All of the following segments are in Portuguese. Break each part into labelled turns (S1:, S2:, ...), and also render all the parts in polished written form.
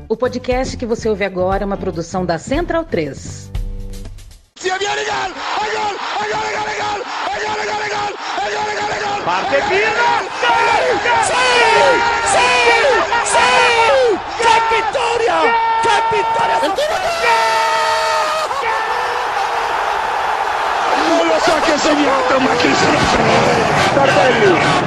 S1: O podcast que você ouve agora é uma produção da Central 3.
S2: Parte Pino!
S3: ¡Qué victoria! ¡Qué victoria!
S2: Non lo so che ha segnato, ma chi se lo frega! Tardelli!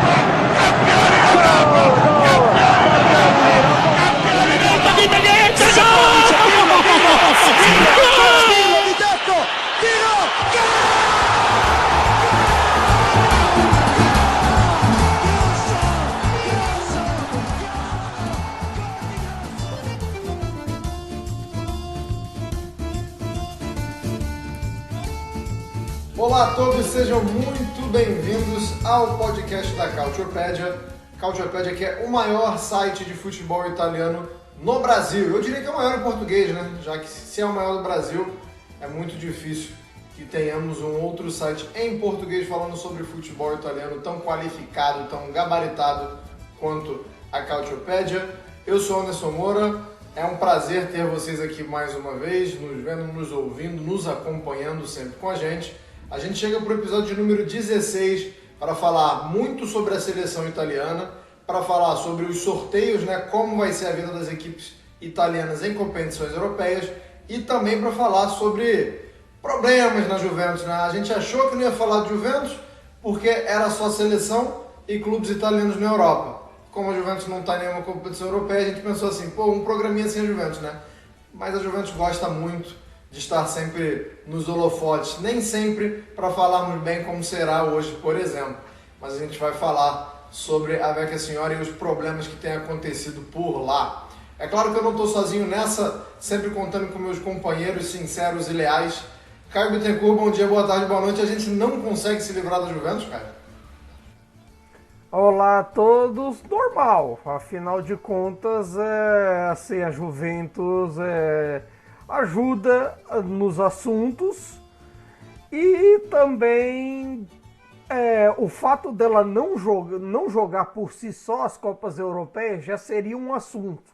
S4: Olá a todos, sejam muito bem-vindos ao podcast da Calciopédia. Calciopédia que é o maior site de futebol italiano no Brasil. Eu diria que é o maior em português, né? Já que se é o maior do Brasil, é muito difícil que tenhamos um outro site em português falando sobre futebol italiano tão qualificado, tão gabaritado quanto a Calciopédia. Eu sou Anderson Moura, é um prazer ter vocês aqui mais uma vez, nos vendo, nos ouvindo, nos acompanhando sempre com a gente. A gente chega para o episódio de número 16 para falar muito sobre a seleção italiana, para falar sobre os sorteios, né, como vai ser a vida das equipes italianas em competições europeias e também para falar sobre problemas na Juventus, né? A gente achou que não ia falar de Juventus porque era só seleção e clubes italianos na Europa. Como a Juventus não está em nenhuma competição europeia, a gente pensou assim, um programinha sem a Juventus, né? Mas a Juventus gosta muito de estar sempre nos holofotes, nem sempre para falarmos bem como será hoje, por exemplo. Mas a gente vai falar sobre a Vecchia Signora e os problemas que têm acontecido por lá. É claro que eu não estou sozinho nessa, sempre contando com meus companheiros sinceros e leais. Caio Bittencourt, bom dia, boa tarde, boa noite. A gente não consegue se livrar da Juventus, cara?
S3: Olá a todos, normal. Afinal de contas, assim, a Juventus ajuda nos assuntos e também o fato dela não jogar por si só as Copas Europeias já seria um assunto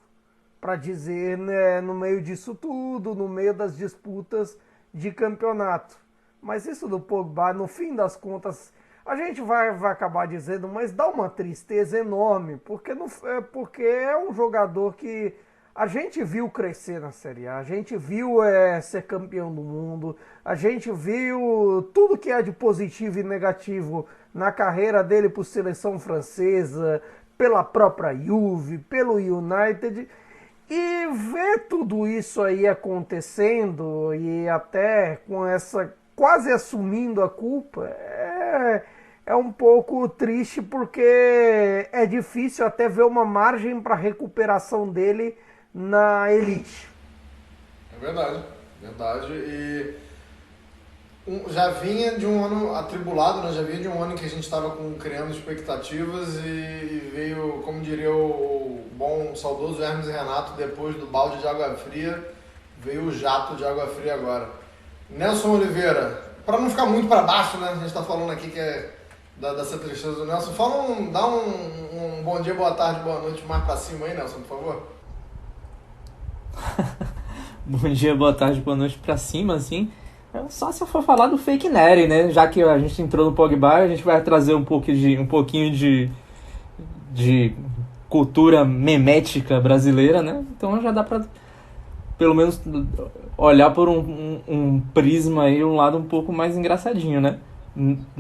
S3: para dizer, né, no meio disso tudo, no meio das disputas de campeonato. Mas isso do Pogba, no fim das contas, a gente vai acabar dizendo, mas dá uma tristeza enorme, porque é um jogador que a gente viu crescer na Série A, a gente viu ser campeão do mundo, a gente viu tudo que é de positivo e negativo na carreira dele por seleção francesa, pela própria Juve, pelo United, e ver tudo isso aí acontecendo e até com essa quase assumindo a culpa é um pouco triste, porque é difícil até ver uma margem para recuperação dele na elite.
S4: É verdade. E já vinha de um ano atribulado, né? Já vinha de um ano em que a gente estava criando expectativas e veio, como diria o bom, saudoso Hermes e Renato, depois do balde de água fria, veio o jato de água fria agora. Nelson Oliveira, para não ficar muito para baixo, né? A gente está falando aqui que é dessa tristeza do Nelson. Dá um bom dia, boa tarde, boa noite mais para cima aí, Nelson, por favor.
S5: Bom dia, boa tarde, boa noite pra cima, assim. Só se eu for falar do fake Nery, né? Já que a gente entrou no Pogba, a gente vai trazer um pouquinho de cultura memética brasileira, né? Então já dá pra, pelo menos, olhar por um prisma aí, um lado um pouco mais engraçadinho, né?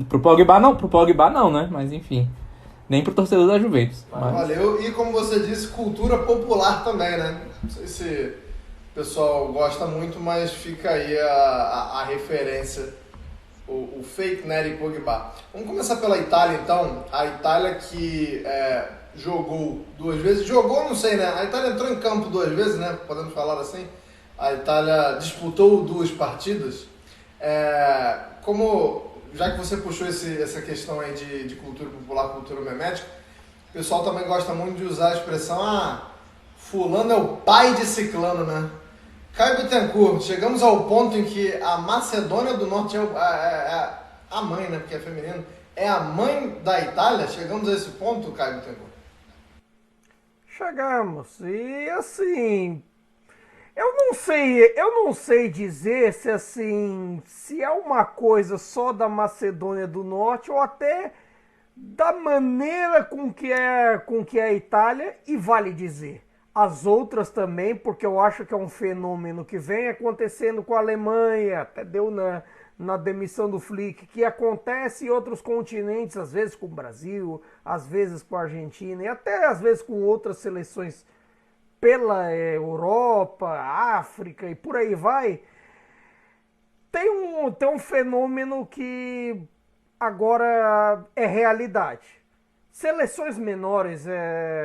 S5: Pro Pogba não, né? Mas enfim, nem pro torcedor da Juventus. Mas...
S4: Valeu, e como você disse, cultura popular também, né? Não sei se o pessoal gosta muito, mas fica aí a referência, o fake Nery Pogba. Vamos começar pela Itália, então. A Itália que jogou duas vezes, não sei, né? A Itália entrou em campo duas vezes, né? Podemos falar assim. A Itália disputou duas partidas. Já que você puxou essa questão aí de cultura popular, cultura memética, o pessoal também gosta muito de usar a expressão fulano é o pai de ciclano, né? Caio Bittencourt, chegamos ao ponto em que a Macedônia do Norte é a mãe, né? Porque é feminino. É a mãe da Itália? Chegamos a esse ponto, Caio Bittencourt?
S3: Chegamos. E assim, Eu não sei dizer se assim, se é uma coisa só da Macedônia do Norte ou até da maneira com que é a Itália, e vale dizer, as outras também, porque eu acho que é um fenômeno que vem acontecendo com a Alemanha, até deu na demissão do Flick, que acontece em outros continentes, às vezes com o Brasil, às vezes com a Argentina e até às vezes com outras seleções pela Europa, África e por aí vai. Tem um fenômeno que agora é realidade. Seleções menores,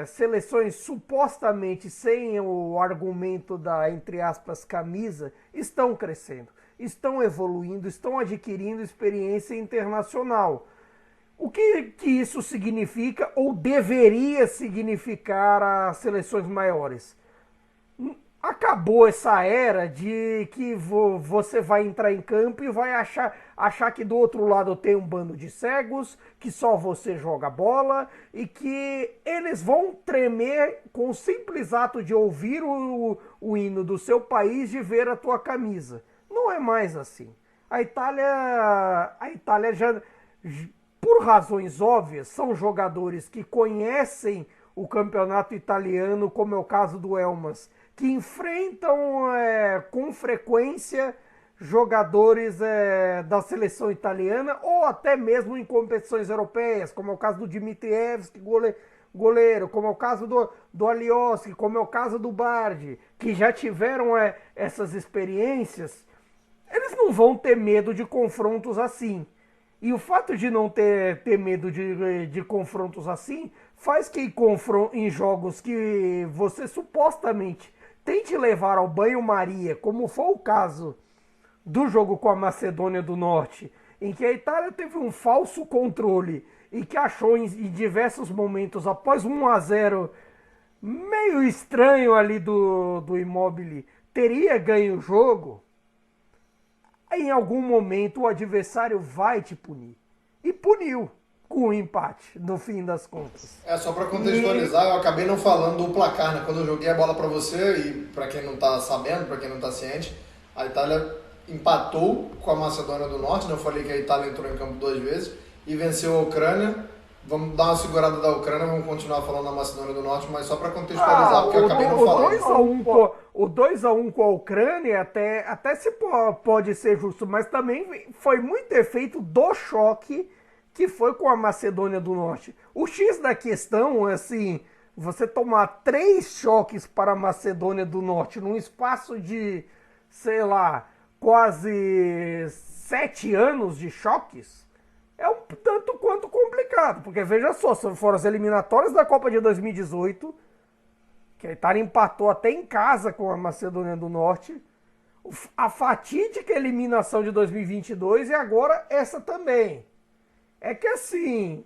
S3: seleções supostamente sem o argumento da, entre aspas, camisa, estão crescendo, estão evoluindo, estão adquirindo experiência internacional. O que isso significa ou deveria significar as seleções maiores? Acabou essa era de que você vai entrar em campo e vai achar que do outro lado tem um bando de cegos, que só você joga bola e que eles vão tremer com o simples ato de ouvir o hino do seu país, de ver a tua camisa. Não é mais assim. A Itália já, por razões óbvias, são jogadores que conhecem o campeonato italiano, como é o caso do Elmas, que enfrentam com frequência jogadores da seleção italiana ou até mesmo em competições europeias, como é o caso do Dimitrievski, goleiro, como é o caso do Alioski, como é o caso do Bardi, que já tiveram essas experiências. Eles não vão ter medo de confrontos assim. E o fato de não ter medo de confrontos assim faz que em jogos que você supostamente tente levar ao banho-maria, como foi o caso do jogo com a Macedônia do Norte, em que a Itália teve um falso controle e que achou em diversos momentos, após 1-0 meio estranho ali do Immobile, teria ganho o jogo. Em algum momento o adversário vai te punir. E puniu com o empate, no fim das contas.
S4: Só para contextualizar, eu acabei não falando do placar, né? Quando eu joguei a bola para você, e para quem não tá sabendo, para quem não tá ciente, a Itália empatou com a Macedônia do Norte, né? Eu falei que a Itália entrou em campo 2 vezes e venceu a Ucrânia. Vamos dar uma segurada da Ucrânia, vamos continuar falando da Macedônia do Norte, mas só para contextualizar, porque eu acabei não falando.
S3: O 2-1 com a Ucrânia até se pode ser justo, mas também foi muito efeito do choque que foi com a Macedônia do Norte. O X da questão é assim, você tomar 3 choques para a Macedônia do Norte num espaço de, sei lá, quase 7 anos de choques, é um tanto quanto complicado, porque veja só, foram as eliminatórias da Copa de 2018, que a Itália empatou até em casa com a Macedônia do Norte, a fatídica eliminação de 2022 e agora essa também. É que assim,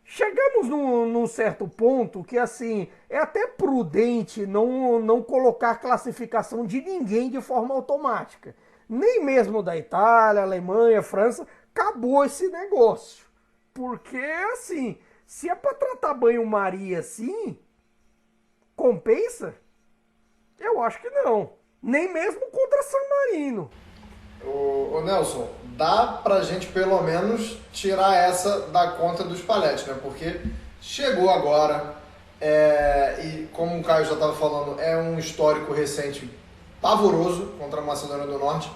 S3: chegamos num certo ponto que assim, é até prudente não colocar classificação de ninguém de forma automática. Nem mesmo da Itália, Alemanha, França, acabou esse negócio. Porque assim, se é para tratar banho-maria assim, compensa? Eu acho que não. Nem mesmo contra San Marino.
S4: Ô Nelson, dá pra gente pelo menos tirar essa da conta dos Spalletti, né? Porque chegou agora, e como o Caio já estava falando, é um histórico recente pavoroso contra a Macedônia do Norte.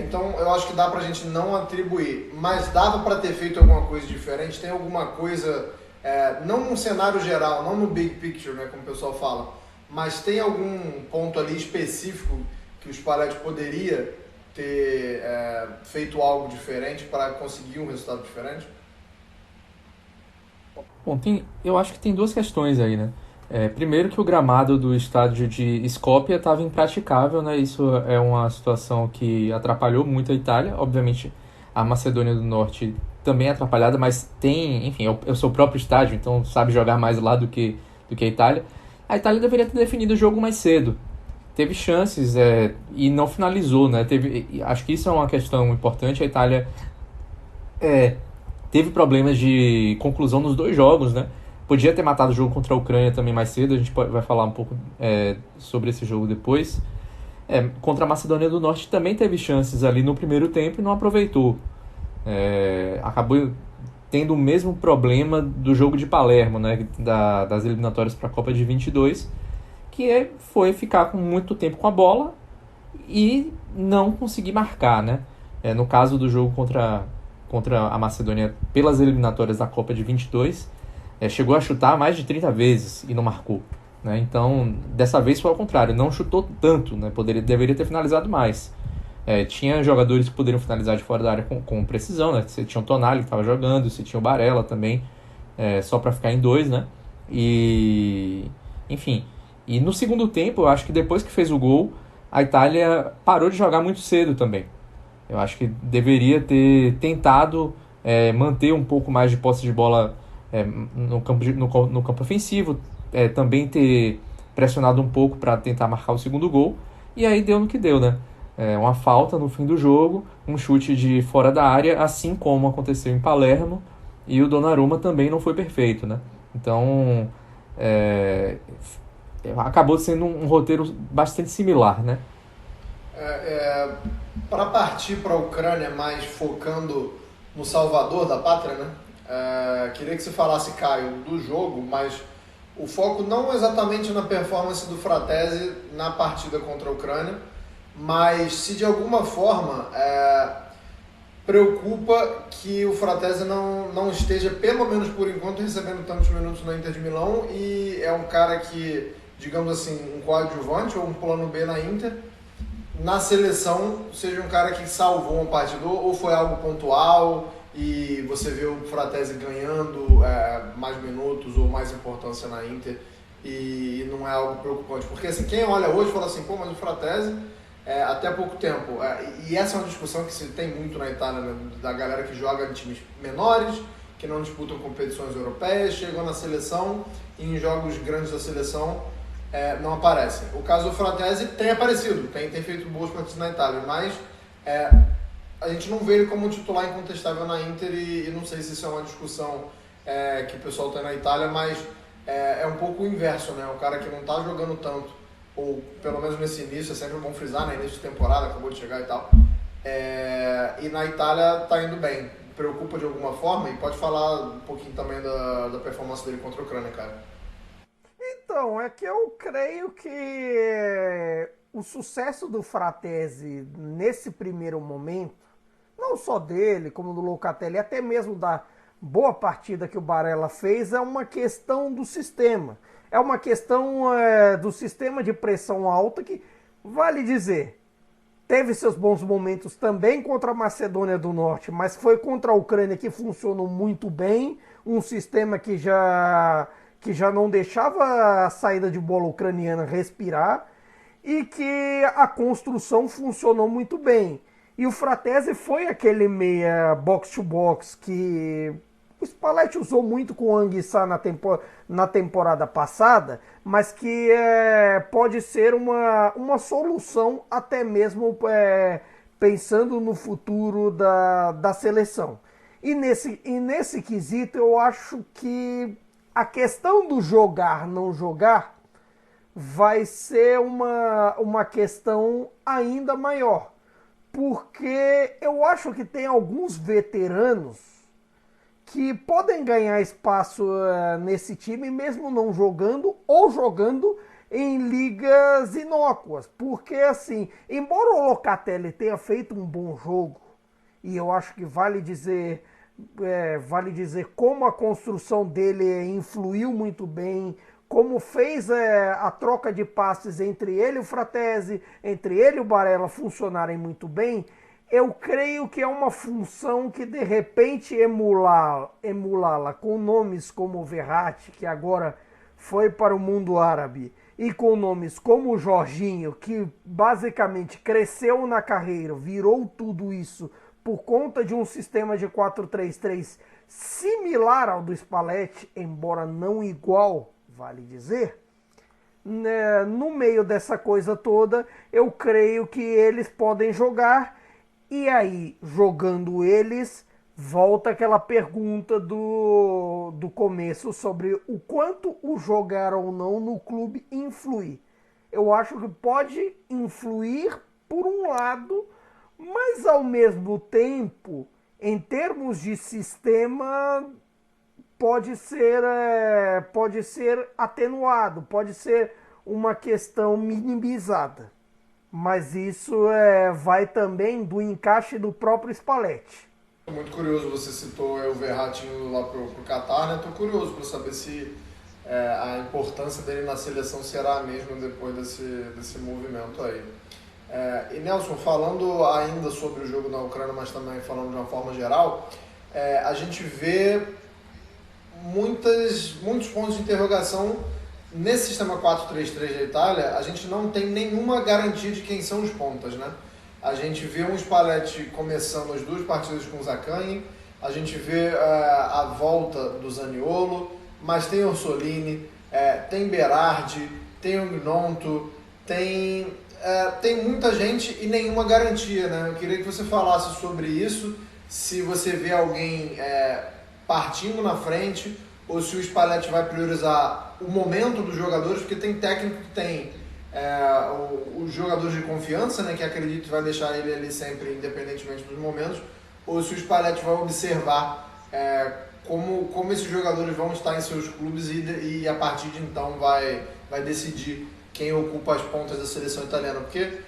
S4: Então eu acho que dá pra gente não atribuir, mas dava pra ter feito alguma coisa diferente? Tem alguma coisa, não num cenário geral, não no big picture, né, como o pessoal fala, mas tem algum ponto ali específico que o Spalletti poderia ter feito algo diferente para conseguir um resultado diferente?
S5: Bom, eu acho que tem 2 questões aí, né? Primeiro que o gramado do estádio de Skopje estava impraticável, né? Isso é uma situação que atrapalhou muito a Itália. Obviamente, a Macedônia do Norte também é atrapalhada, mas enfim, é o seu próprio estádio, então sabe jogar mais lá do que a Itália. A Itália deveria ter definido o jogo mais cedo. Teve chances e não finalizou, né? Acho que isso é uma questão importante. A Itália teve problemas de conclusão nos 2 jogos, né? Podia ter matado o jogo contra a Ucrânia também mais cedo, a gente vai falar um pouco sobre esse jogo depois. Contra a Macedônia do Norte também teve chances ali no primeiro tempo e não aproveitou. Acabou tendo o mesmo problema do jogo de Palermo, né, das eliminatórias para a Copa de 22, que foi ficar com muito tempo com a bola e não conseguir marcar, né? No caso do jogo contra a Macedônia pelas eliminatórias da Copa de 22, chegou a chutar mais de 30 vezes e não marcou, né? Então, dessa vez foi ao contrário, não chutou tanto, né? Deveria ter finalizado mais. Tinha jogadores que poderiam finalizar de fora da área com precisão, né? Você tinha o Tonali que estava jogando, você tinha o Barella também, só para ficar em 2, né? Enfim, e no segundo tempo, eu acho que depois que fez o gol, a Itália parou de jogar muito cedo também. Eu acho que deveria ter tentado manter um pouco mais de posse de bola no campo ofensivo, também ter pressionado um pouco para tentar marcar o segundo gol, e aí deu no que deu, né? Uma falta no fim do jogo, um chute de fora da área, assim como aconteceu em Palermo, e o Donnarumma também não foi perfeito, né? Então, acabou sendo um roteiro bastante similar, né?
S4: Para partir para a Ucrânia, mais focando no salvador da pátria, né? Queria que você falasse, Caio, do jogo, mas o foco não exatamente na performance do Fratesi na partida contra a Ucrânia, mas se de alguma forma preocupa que o Fratesi não esteja, pelo menos por enquanto, recebendo tantos minutos na Inter de Milão, e é um cara que, digamos assim, um coadjuvante ou um plano B na Inter, na seleção, seja um cara que salvou uma partida, ou foi algo pontual e você vê o Fratesi ganhando mais minutos ou mais importância na Inter e não é algo preocupante, porque assim, quem olha hoje fala assim, pô, mas o Fratesi até pouco tempo, e essa é uma discussão que se tem muito na Itália, né, da galera que joga em times menores, que não disputam competições europeias, chegam na seleção e em jogos grandes da seleção não aparece. O caso do Fratesi tem aparecido, tem feito boas partidas na Itália, mas a gente não vê ele como um titular incontestável na Inter e não sei se isso é uma discussão que o pessoal tem na Itália, mas é um pouco o inverso, né? O cara que não está jogando tanto, ou pelo menos nesse início, é sempre bom frisar, né? Início de temporada, acabou de chegar e tal, e na Itália está indo bem. Preocupa de alguma forma? E pode falar um pouquinho também da performance dele contra a Ucrânia, cara.
S3: Então, é que eu creio que o sucesso do Fratesi nesse primeiro momento, não só dele, como do Locatelli, até mesmo da boa partida que o Barella fez, é uma questão do sistema. É uma questão do sistema de pressão alta que, vale dizer, teve seus bons momentos também contra a Macedônia do Norte, mas foi contra a Ucrânia que funcionou muito bem, um sistema que já não deixava a saída de bola ucraniana respirar e que a construção funcionou muito bem. E o Fratesi foi aquele meia box-to-box que o Spalletti usou muito com o Anguissa na temporada passada, mas que pode ser uma solução até mesmo pensando no futuro da seleção. E nesse quesito eu acho que a questão do jogar, não jogar, vai ser uma questão ainda maior. Porque eu acho que tem alguns veteranos que podem ganhar espaço nesse time, mesmo não jogando, ou jogando em ligas inócuas. Porque, assim, embora o Locatelli tenha feito um bom jogo, e eu acho que vale dizer como a construção dele influiu muito bem, como fez a troca de passes entre ele e o Fratesi, entre ele e o Barella funcionarem muito bem, eu creio que é uma função que de repente emulá-la com nomes como o Verratti, que agora foi para o mundo árabe, e com nomes como o Jorginho, que basicamente cresceu na carreira, virou tudo isso por conta de um sistema de 4-3-3 similar ao do Spalletti, embora não igual, vale dizer, no meio dessa coisa toda, eu creio que eles podem jogar, e aí, jogando eles, volta aquela pergunta do começo sobre o quanto o jogar ou não no clube influi. Eu acho que pode influir por um lado, mas ao mesmo tempo, em termos de sistema, pode ser atenuado, pode ser uma questão minimizada. Mas isso vai também do encaixe do próprio Spalletti.
S4: Muito curioso, você citou o Verratti indo lá pro Catar, né? Estou curioso para saber se a importância dele na seleção será a mesma depois desse movimento aí. E Nelson, falando ainda sobre o jogo na Ucrânia, mas também falando de uma forma geral, a gente vê muitos pontos de interrogação nesse sistema 4-3-3 da Itália. A gente não tem nenhuma garantia de quem são os pontas, né? A gente vê um Spalletti começando as 2 partidas com o Zaccagni, a gente vê a volta do Zaniolo, mas tem Orsolini, tem Berardi, tem o Gnonto, tem muita gente e nenhuma garantia, né? Eu queria que você falasse sobre isso, se você vê alguém partindo na frente ou se o Spalletti vai priorizar o momento dos jogadores, porque tem técnico que tem os jogadores de confiança, né, que acredito que vai deixar ele ali sempre, independentemente dos momentos, ou se o Spalletti vai observar como esses jogadores vão estar em seus clubes e a partir de então vai decidir quem ocupa as pontas da seleção italiana, porque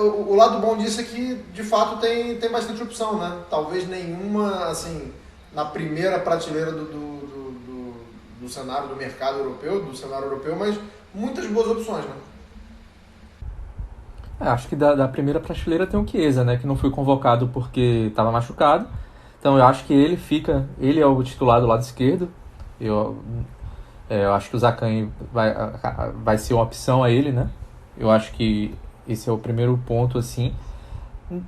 S4: o lado bom disso é que de fato tem bastante opção, né? Talvez nenhuma assim na primeira prateleira do cenário do mercado europeu, do cenário europeu, mas muitas boas opções, né?
S5: Acho que da primeira prateleira tem o Chiesa, né? Que não foi convocado porque estava machucado. Então eu acho que ele é o titular do lado esquerdo. Eu acho que o Zaccagni vai ser uma opção a ele, né? Eu acho que esse é o primeiro ponto, assim.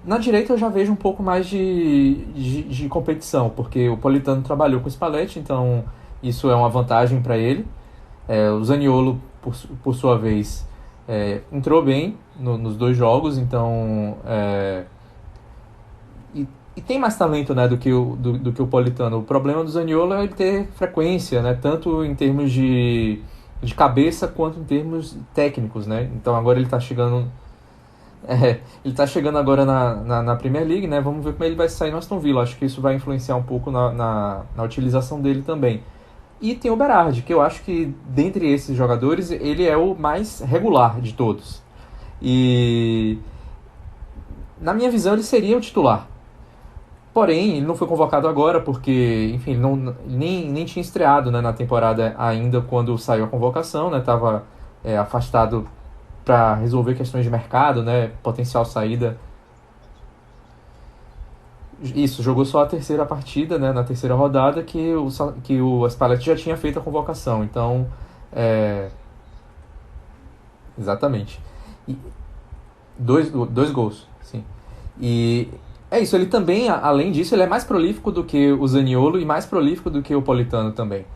S5: Na direita eu já vejo um pouco mais de competição, porque o Politano trabalhou com o Spalletti, então isso é uma vantagem para ele. O Zaniolo, por sua vez, entrou bem nos 2 jogos, então... E tem mais talento, né, do que o Politano. O problema do Zaniolo é ele ter frequência, né, tanto em termos de cabeça quanto em termos técnicos, né? Então agora ele está chegando... ele está chegando agora na Premier League, né? Vamos ver como ele vai sair no Aston Villa. Acho que isso vai influenciar um pouco na utilização dele também. E tem o Berardi, que eu acho que dentre esses jogadores ele é o mais regular de todos. E na minha visão ele seria o titular. Porém, ele não foi convocado agora porque, enfim, ele nem tinha estreado, né, na temporada ainda quando saiu a convocação, né? Estava afastado para resolver questões de mercado, né? Potencial saída. Isso, jogou só a terceira partida, né? Na terceira rodada que o Spalletti já tinha feito a convocação. Então, exatamente. E dois gols, sim. E é isso, ele também, além disso, ele é mais prolífico do que o Zaniolo e mais prolífico do que o Politano também.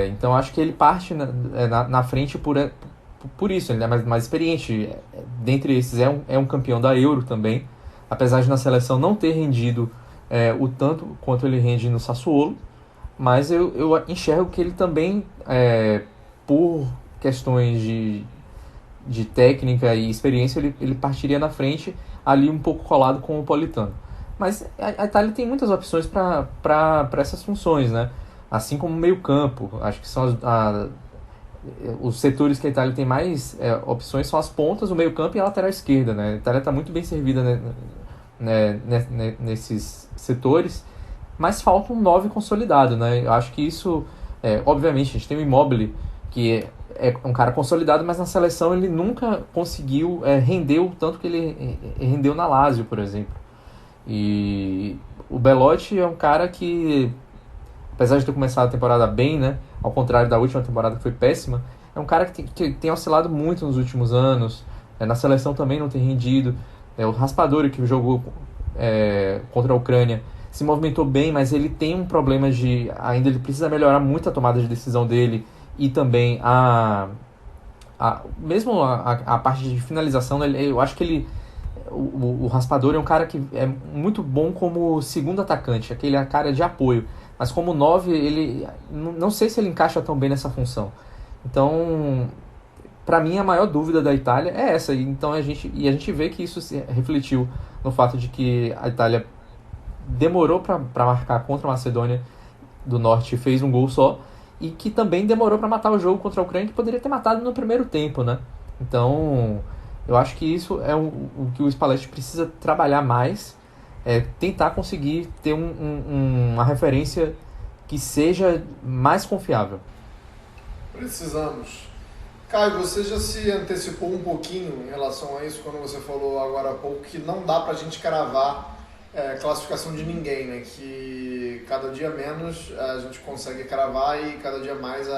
S5: Então acho que ele parte na frente por isso, ele é mais experiente. Dentre esses é um campeão da Euro também, apesar de na seleção não ter rendido o tanto quanto ele rende no Sassuolo, mas eu enxergo que ele também, por questões de técnica e experiência, ele partiria na frente ali um pouco colado com o Politano. Mas a Itália tem muitas opções para essas funções, né? Assim como o meio-campo. Acho que são os setores que a Itália tem mais opções são as pontas, o meio-campo e a lateral esquerda, né? A Itália está muito bem servida, né, nesses setores, mas falta um 9 consolidado, né? Eu acho que isso, obviamente, a gente tem o Immobile, que é um cara consolidado, mas na seleção ele nunca conseguiu render o tanto que ele rendeu na Lazio, por exemplo. E o Belotti é um cara que, apesar de ter começado a temporada bem, né, ao contrário da última temporada que foi péssima, é um cara que tem oscilado muito nos últimos anos. Na seleção também não tem rendido. O Raspadori, que jogou contra a Ucrânia, se movimentou bem, mas ele tem um problema ainda ele precisa melhorar muito a tomada de decisão dele. E também mesmo a parte de finalização, eu acho que O Raspadori é um cara que é muito bom como segundo atacante, aquele cara de apoio. Mas como 9, ele não sei se ele encaixa tão bem nessa função. Então, para mim, a maior dúvida da Itália é essa. Então, a gente vê que isso se refletiu no fato de que a Itália demorou para marcar contra a Macedônia do Norte e fez um gol só. E que também demorou para matar o jogo contra a Ucrânia, que poderia ter matado no primeiro tempo, né? Então, eu acho que isso é o que o Spalletti precisa trabalhar mais, tentar conseguir ter uma referência que seja mais confiável.
S4: Precisamos. Caio, você já se antecipou um pouquinho em relação a isso quando você falou agora há pouco que não dá pra gente cravar classificação de ninguém, né? Que cada dia menos a gente consegue cravar e cada dia mais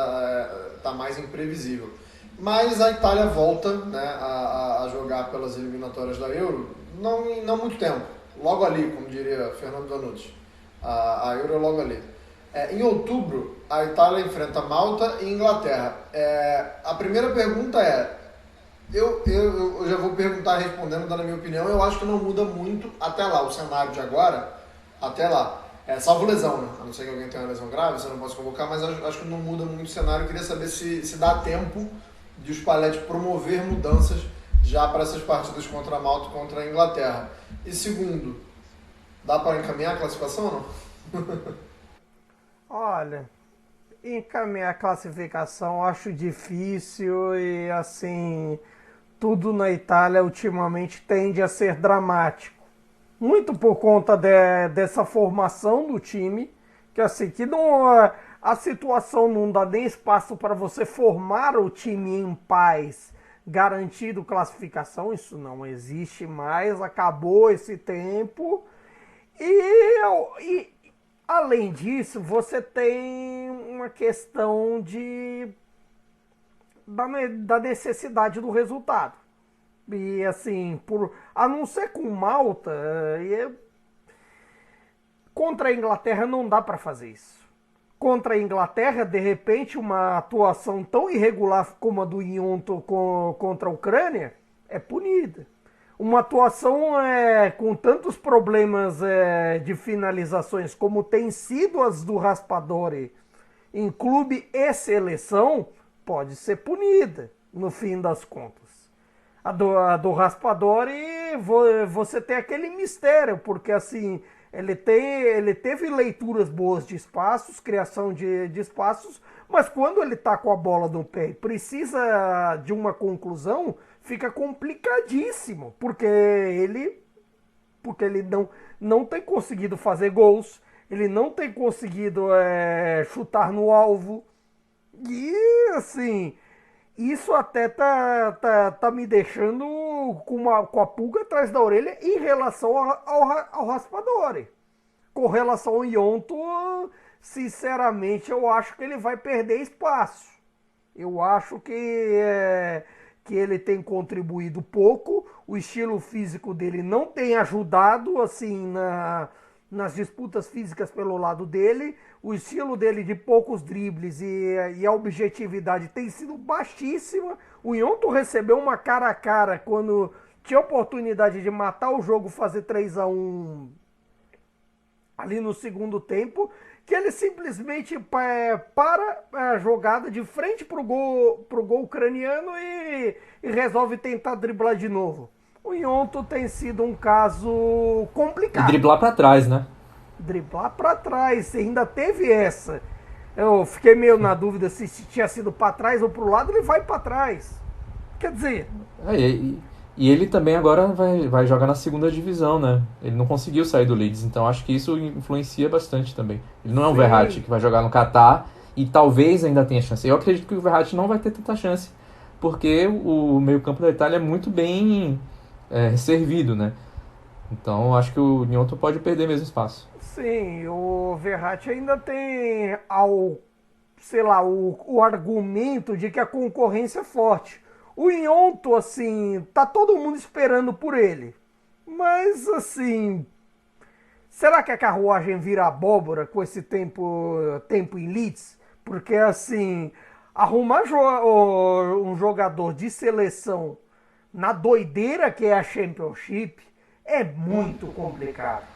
S4: tá mais imprevisível. Mas a Itália volta, né, a jogar pelas eliminatórias da Euro não muito tempo, logo ali, como diria Fernando Vanucci. A Euro é logo ali. Em outubro, a Itália enfrenta Malta e Inglaterra. A primeira pergunta eu já vou perguntar respondendo, dando a minha opinião, eu acho que não muda muito até lá, o cenário de agora, até lá. Salvo lesão, né? A não ser que alguém tenha uma lesão grave, você não pode convocar, mas acho que não muda muito o cenário. Eu queria saber se dá tempo de o Spalletti promover mudanças já para essas partidas contra a Malta e contra a Inglaterra. E segundo, dá para encaminhar a classificação ou não?
S3: Olha, encaminhar a classificação acho difícil e assim, tudo na Itália ultimamente tende a ser dramático. Muito por conta dessa formação do time, que assim, que não, a situação não dá nem espaço para você formar o time em paz, garantindo classificação, isso não existe mais, acabou esse tempo. E além disso, você tem uma questão da necessidade do resultado. E assim, a não ser com Malta, contra a Inglaterra não dá para fazer isso. Contra a Inglaterra, de repente, uma atuação tão irregular como a do Ionto contra a Ucrânia é punida. Uma atuação com tantos problemas de finalizações como tem sido as do Raspadori em clube e seleção, pode ser punida, no fim das contas. A do Raspadori, você tem aquele mistério, porque assim, ele teve leituras boas de espaços, criação de espaços, mas quando ele tá com a bola no pé e precisa de uma conclusão, fica complicadíssimo, porque ele não tem conseguido fazer gols, ele não tem conseguido chutar no alvo, e assim, isso até tá me deixando com a pulga atrás da orelha em relação ao Raspadori. Com relação ao Ionto, sinceramente, eu acho que ele vai perder espaço. Eu acho que ele tem contribuído pouco, o estilo físico dele não tem ajudado assim nas disputas físicas pelo lado dele, o estilo dele de poucos dribles e a objetividade tem sido baixíssima. O Ionto recebeu uma cara a cara quando tinha oportunidade de matar o jogo, fazer 3-1 ali no segundo tempo, que ele simplesmente para a jogada de frente pro gol ucraniano e resolve tentar driblar de novo. O Ionto tem sido um caso complicado.
S5: E driblar para trás, né?
S3: Driblar para trás, ainda teve essa. Eu fiquei meio na dúvida se tinha sido para trás ou para o lado, ele vai para trás. Quer dizer...
S5: E ele também agora vai jogar na segunda divisão, né? Ele não conseguiu sair do Leeds, então acho que isso influencia bastante também. Ele não é um Verratti que vai jogar no Catar e talvez ainda tenha chance. Eu acredito que o Verratti não vai ter tanta chance, porque o meio-campo da Itália é muito bem servido, né? Então acho que o Gnonto pode perder mesmo espaço.
S3: Sim, o Verratti ainda tem o argumento de que a concorrência é forte. O Gnonto, assim, tá todo mundo esperando por ele. Mas, assim, será que a carruagem vira abóbora com esse tempo em Leeds? Porque, assim, arrumar um jogador de seleção na doideira que é a Championship, é muito complicado.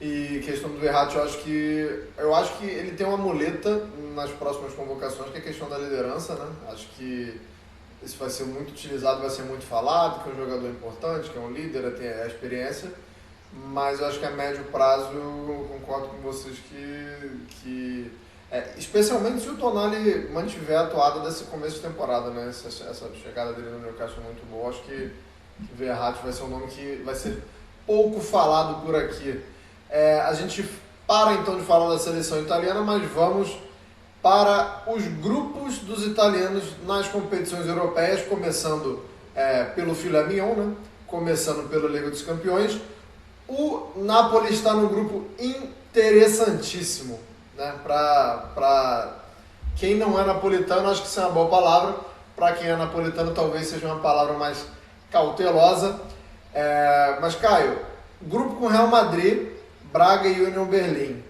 S4: E questão do Verratti, eu acho que ele tem uma muleta nas próximas convocações, que é a questão da liderança, né? Acho que isso vai ser muito utilizado, vai ser muito falado, que é um jogador importante, que é um líder, tem a experiência, mas eu acho que a médio prazo eu concordo com vocês que especialmente se o Tonali mantiver a toada desse começo de temporada, né? Essa chegada dele no Newcastle é muito boa, acho que o Verratti vai ser um nome que vai ser pouco falado por aqui. A gente para então de falar da seleção italiana, mas vamos para os grupos dos italianos nas competições europeias, começando pelo filé mignon, né? Começando pela Liga dos Campeões. O Napoli está num grupo interessantíssimo, né? Para quem não é napolitano, acho que isso é uma boa palavra. Para quem é napolitano, talvez seja uma palavra mais cautelosa. Mas, Caio, grupo com Real Madrid, Braga e Union Berlim.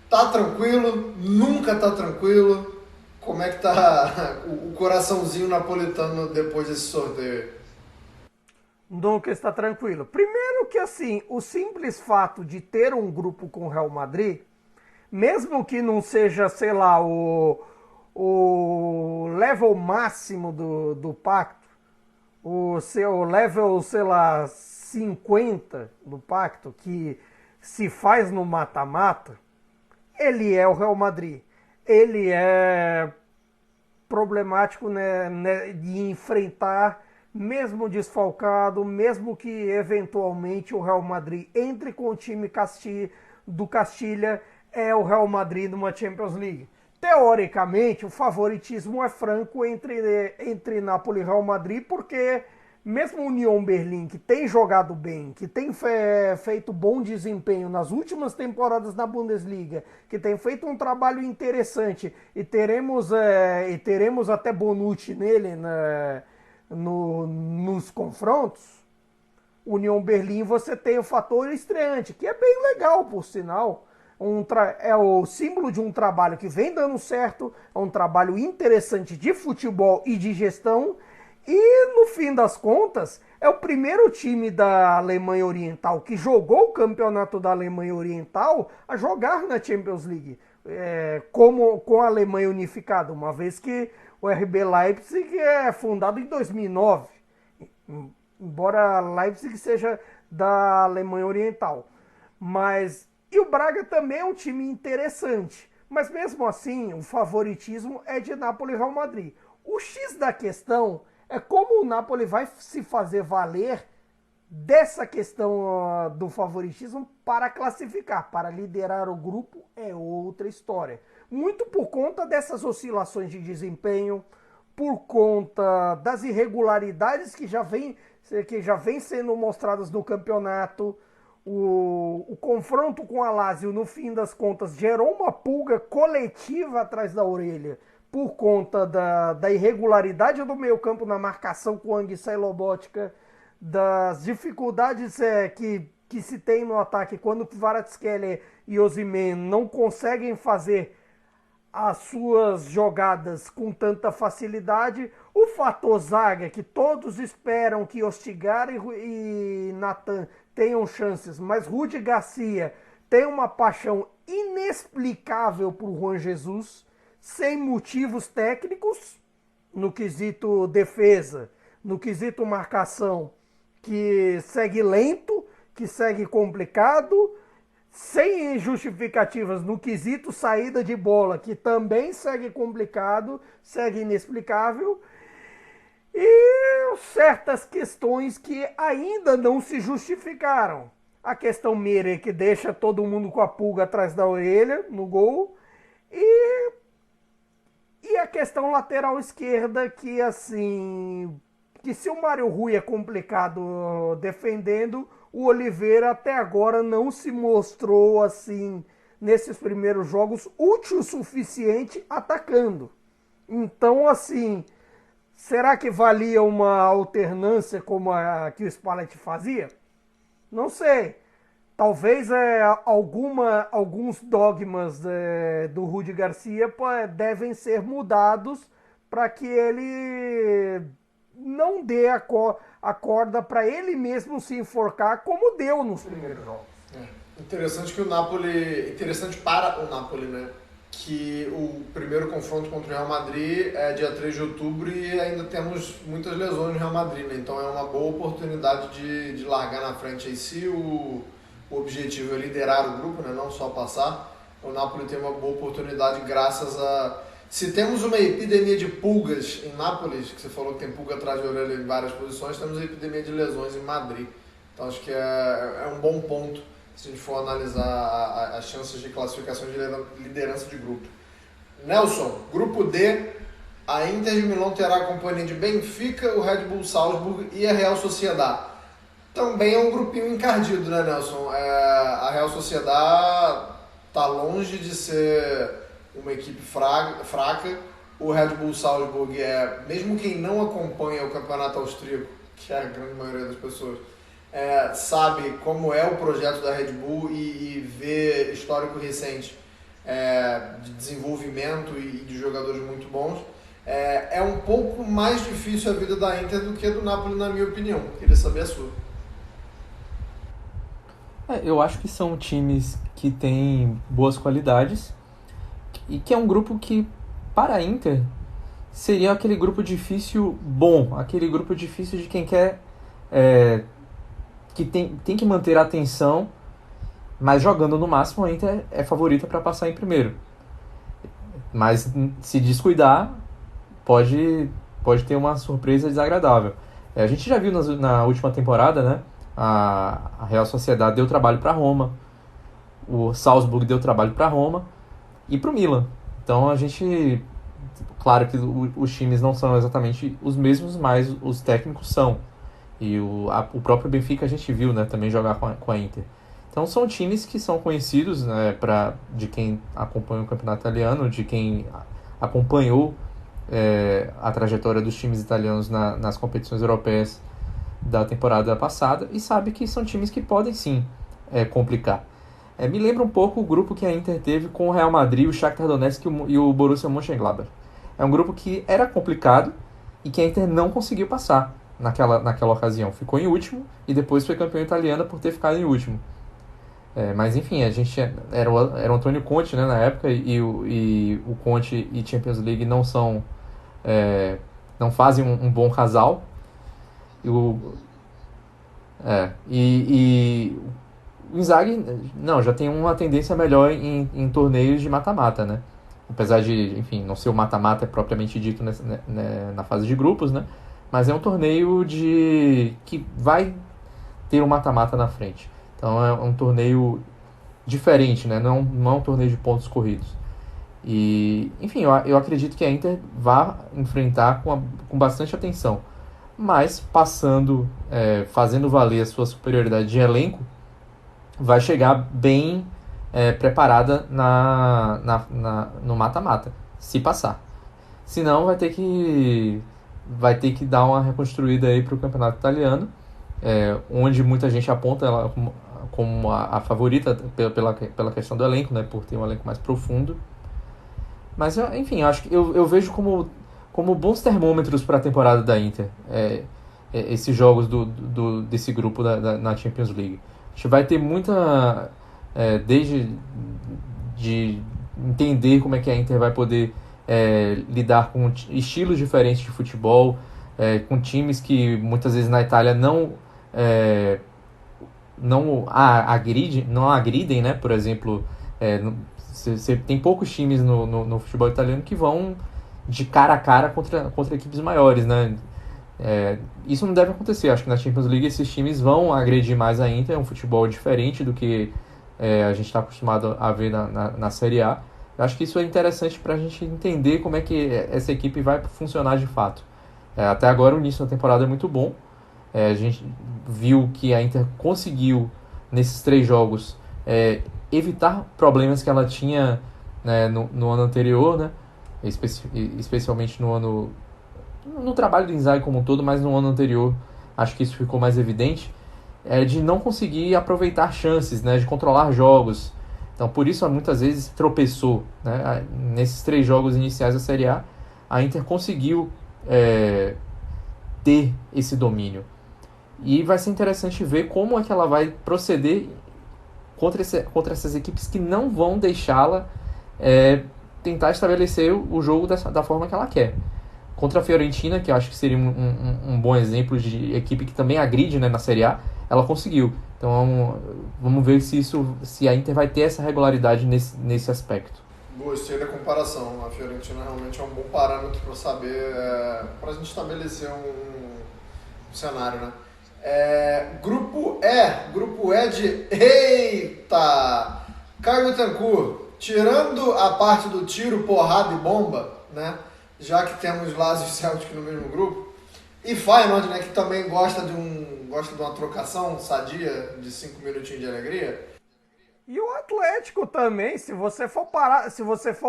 S4: Tá tranquilo? Nunca tá tranquilo? Como é que tá o coraçãozinho napolitano depois desse sorteio?
S3: Nunca está tranquilo. Primeiro que assim, o simples fato de ter um grupo com o Real Madrid, mesmo que não seja, sei lá, o level máximo do pacto, o seu level, sei lá, 50 do pacto, que se faz no mata-mata, ele é o Real Madrid. Ele é problemático, né, de enfrentar, mesmo desfalcado, mesmo que eventualmente o Real Madrid entre com o time do Castilha, é o Real Madrid numa Champions League. Teoricamente, o favoritismo é franco entre Napoli e Real Madrid, porque mesmo o Union Berlim, que tem jogado bem, que tem feito bom desempenho nas últimas temporadas na Bundesliga, que tem feito um trabalho interessante, e teremos até Bonucci nele, né, nos confrontos, Union Berlim você tem o fator estreante, que é bem legal, por sinal. É o símbolo de um trabalho que vem dando certo, é um trabalho interessante de futebol e de gestão, e no fim das contas é o primeiro time da Alemanha Oriental que jogou o campeonato da Alemanha Oriental a jogar na Champions League, com a Alemanha unificada, uma vez que o RB Leipzig é fundado em 2009, embora Leipzig seja da Alemanha Oriental. E o Braga também é um time interessante, mas mesmo assim o favoritismo é de Napoli e Real Madrid. O X da questão é como o Napoli vai se fazer valer dessa questão do favoritismo para classificar, para liderar o grupo, é outra história. Muito por conta dessas oscilações de desempenho, por conta das irregularidades que já vem sendo mostradas no campeonato. O confronto com a Lazio, no fim das contas, gerou uma pulga coletiva atrás da orelha, por conta da irregularidade do meio campo na marcação com Anguissa e Lobotka, das dificuldades que se tem no ataque quando Kvaratskhelia e Osimhen não conseguem fazer as suas jogadas com tanta facilidade, o fator zaga, que todos esperam que Ostigar e Nathan tenham chances, mas Rudi Garcia tem uma paixão inexplicável por Juan Jesus, sem motivos técnicos, no quesito defesa, no quesito marcação, que segue lento, que segue complicado, sem justificativas no quesito saída de bola, que também segue complicado, segue inexplicável, e certas questões que ainda não se justificaram. A questão Meire, que deixa todo mundo com a pulga atrás da orelha no gol, e a questão lateral esquerda, que assim, que se o Mário Rui é complicado defendendo, o Oliveira até agora não se mostrou assim, nesses primeiros jogos, útil o suficiente atacando. Então, assim, será que valia uma alternância como a que o Spalletti fazia? Não sei. Talvez alguns dogmas do Rudi Garcia devem ser mudados para que ele não não dê a corda para ele mesmo se enforcar, como deu nos primeiros jogos.
S4: Interessante que o Napoli, interessante para o Napoli, né? Que o primeiro confronto contra o Real Madrid é dia 3 de outubro e ainda temos muitas lesões no Real Madrid, né? Então é uma boa oportunidade de largar na frente aí. Se o objetivo é liderar o grupo, né? Não só passar, o Napoli tem uma boa oportunidade graças a... Se temos uma epidemia de pulgas em Nápoles, que você falou que tem pulga atrás de orelha em várias posições, temos a epidemia de lesões em Madrid. Então acho que é um bom ponto se a gente for analisar as chances de classificação de liderança de grupo. Nelson, grupo D, a Inter de Milão terá a companhia de Benfica, o Red Bull Salzburg e a Real Sociedad. Também é um grupinho encardido, né, Nelson? A Real Sociedad está longe de ser uma equipe fraca. O Red Bull Salzburg mesmo quem não acompanha o campeonato austríaco, que é a grande maioria das pessoas, sabe como é o projeto da Red Bull e vê histórico recente de desenvolvimento e de jogadores muito bons. É um pouco mais difícil a vida da Inter do que a do Napoli, na minha opinião. Queria saber a sua.
S5: Eu acho que são times que têm boas qualidades e que é um grupo que, para a Inter, seria aquele grupo difícil bom, aquele grupo difícil de quem quer... que tem que manter a atenção, mas jogando no máximo a Inter é favorita para passar em primeiro. Mas se descuidar, pode ter uma surpresa desagradável. A gente já viu na última temporada, né? A Real Sociedad deu trabalho para Roma, o Salzburg deu trabalho para Roma e para o Milan. Então a gente... Claro que os times não são exatamente os mesmos, mas os técnicos são. E o próprio Benfica a gente viu, né, também jogar com a Inter. Então são times que são conhecidos, né, de quem acompanha o campeonato italiano, de quem acompanhou a trajetória dos times italianos nas competições europeias da temporada passada e sabe que são times que podem sim complicar. Me lembra um pouco o grupo que a Inter teve com o Real Madrid, o Shakhtar Donetsk e o Borussia Mönchengladbach. É um grupo que era complicado e que a Inter não conseguiu passar naquela ocasião. Ficou em último e depois foi campeão italiano por ter ficado em último. Mas enfim, a gente era o Antônio Conte, né, na época, e o Conte e Champions League não fazem um bom casal. O Inzaghi já tem uma tendência melhor em torneios de mata-mata, né? Apesar de, enfim, não ser o mata-mata propriamente dito na fase de grupos, né? Mas é um torneio que vai ter um mata-mata na frente. Então é um torneio diferente, né? Não é um torneio de pontos corridos. E, enfim, eu acredito que a Inter vai enfrentar com bastante atenção. Mas fazendo valer a sua superioridade de elenco, vai chegar bem preparada no mata-mata, se passar. Senão vai ter que dar uma reconstruída aí para o campeonato italiano, onde muita gente aponta ela como a favorita pela questão do elenco, né, por ter um elenco mais profundo. Mas, enfim, acho que eu vejo como bons termômetros para a temporada da Inter, esses jogos desse grupo na Champions League. A gente vai ter muita... desde de entender como é que a Inter vai poder lidar com estilos diferentes de futebol, com times que muitas vezes na Itália não agridem, né? Por exemplo, você tem poucos times no futebol italiano que vão de cara a cara contra equipes maiores, né? Isso não deve acontecer. Acho que na Champions League esses times vão agredir mais a Inter. É um futebol diferente do que a gente está acostumado a ver na Série A. Eu acho que isso é interessante para a gente entender como é que essa equipe vai funcionar de fato. Até agora o início da temporada é muito bom. A gente viu que a Inter conseguiu, nesses 3 jogos, evitar problemas que ela tinha, né, no ano anterior, né? Especialmente no trabalho do Inzaghi como um todo, mas no ano anterior acho que isso ficou mais evidente, de não conseguir aproveitar chances, né, de controlar jogos. Então por isso muitas vezes tropeçou, né? Nesses 3 jogos iniciais da Série A, a Inter conseguiu ter esse domínio. E vai ser interessante ver como é que ela vai proceder contra essas equipes que não vão deixá-la tentar estabelecer o jogo da forma que ela quer. Contra a Fiorentina, que eu acho que seria um bom exemplo de equipe que também agride, né, na Série A, ela conseguiu. Então vamos ver se a Inter vai ter essa regularidade nesse aspecto.
S4: Gostei da comparação. A Fiorentina realmente é um bom parâmetro para saber, para a gente estabelecer um cenário, né? Grupo E de... Eita! Caio Bittencourt, tirando a parte do tiro, porrada e bomba, né? Já que temos Lazio e Celtic no mesmo grupo, e Feyenoord, né, que também gosta de uma trocação sadia de 5 minutinhos de alegria.
S3: E o Atlético também, se você for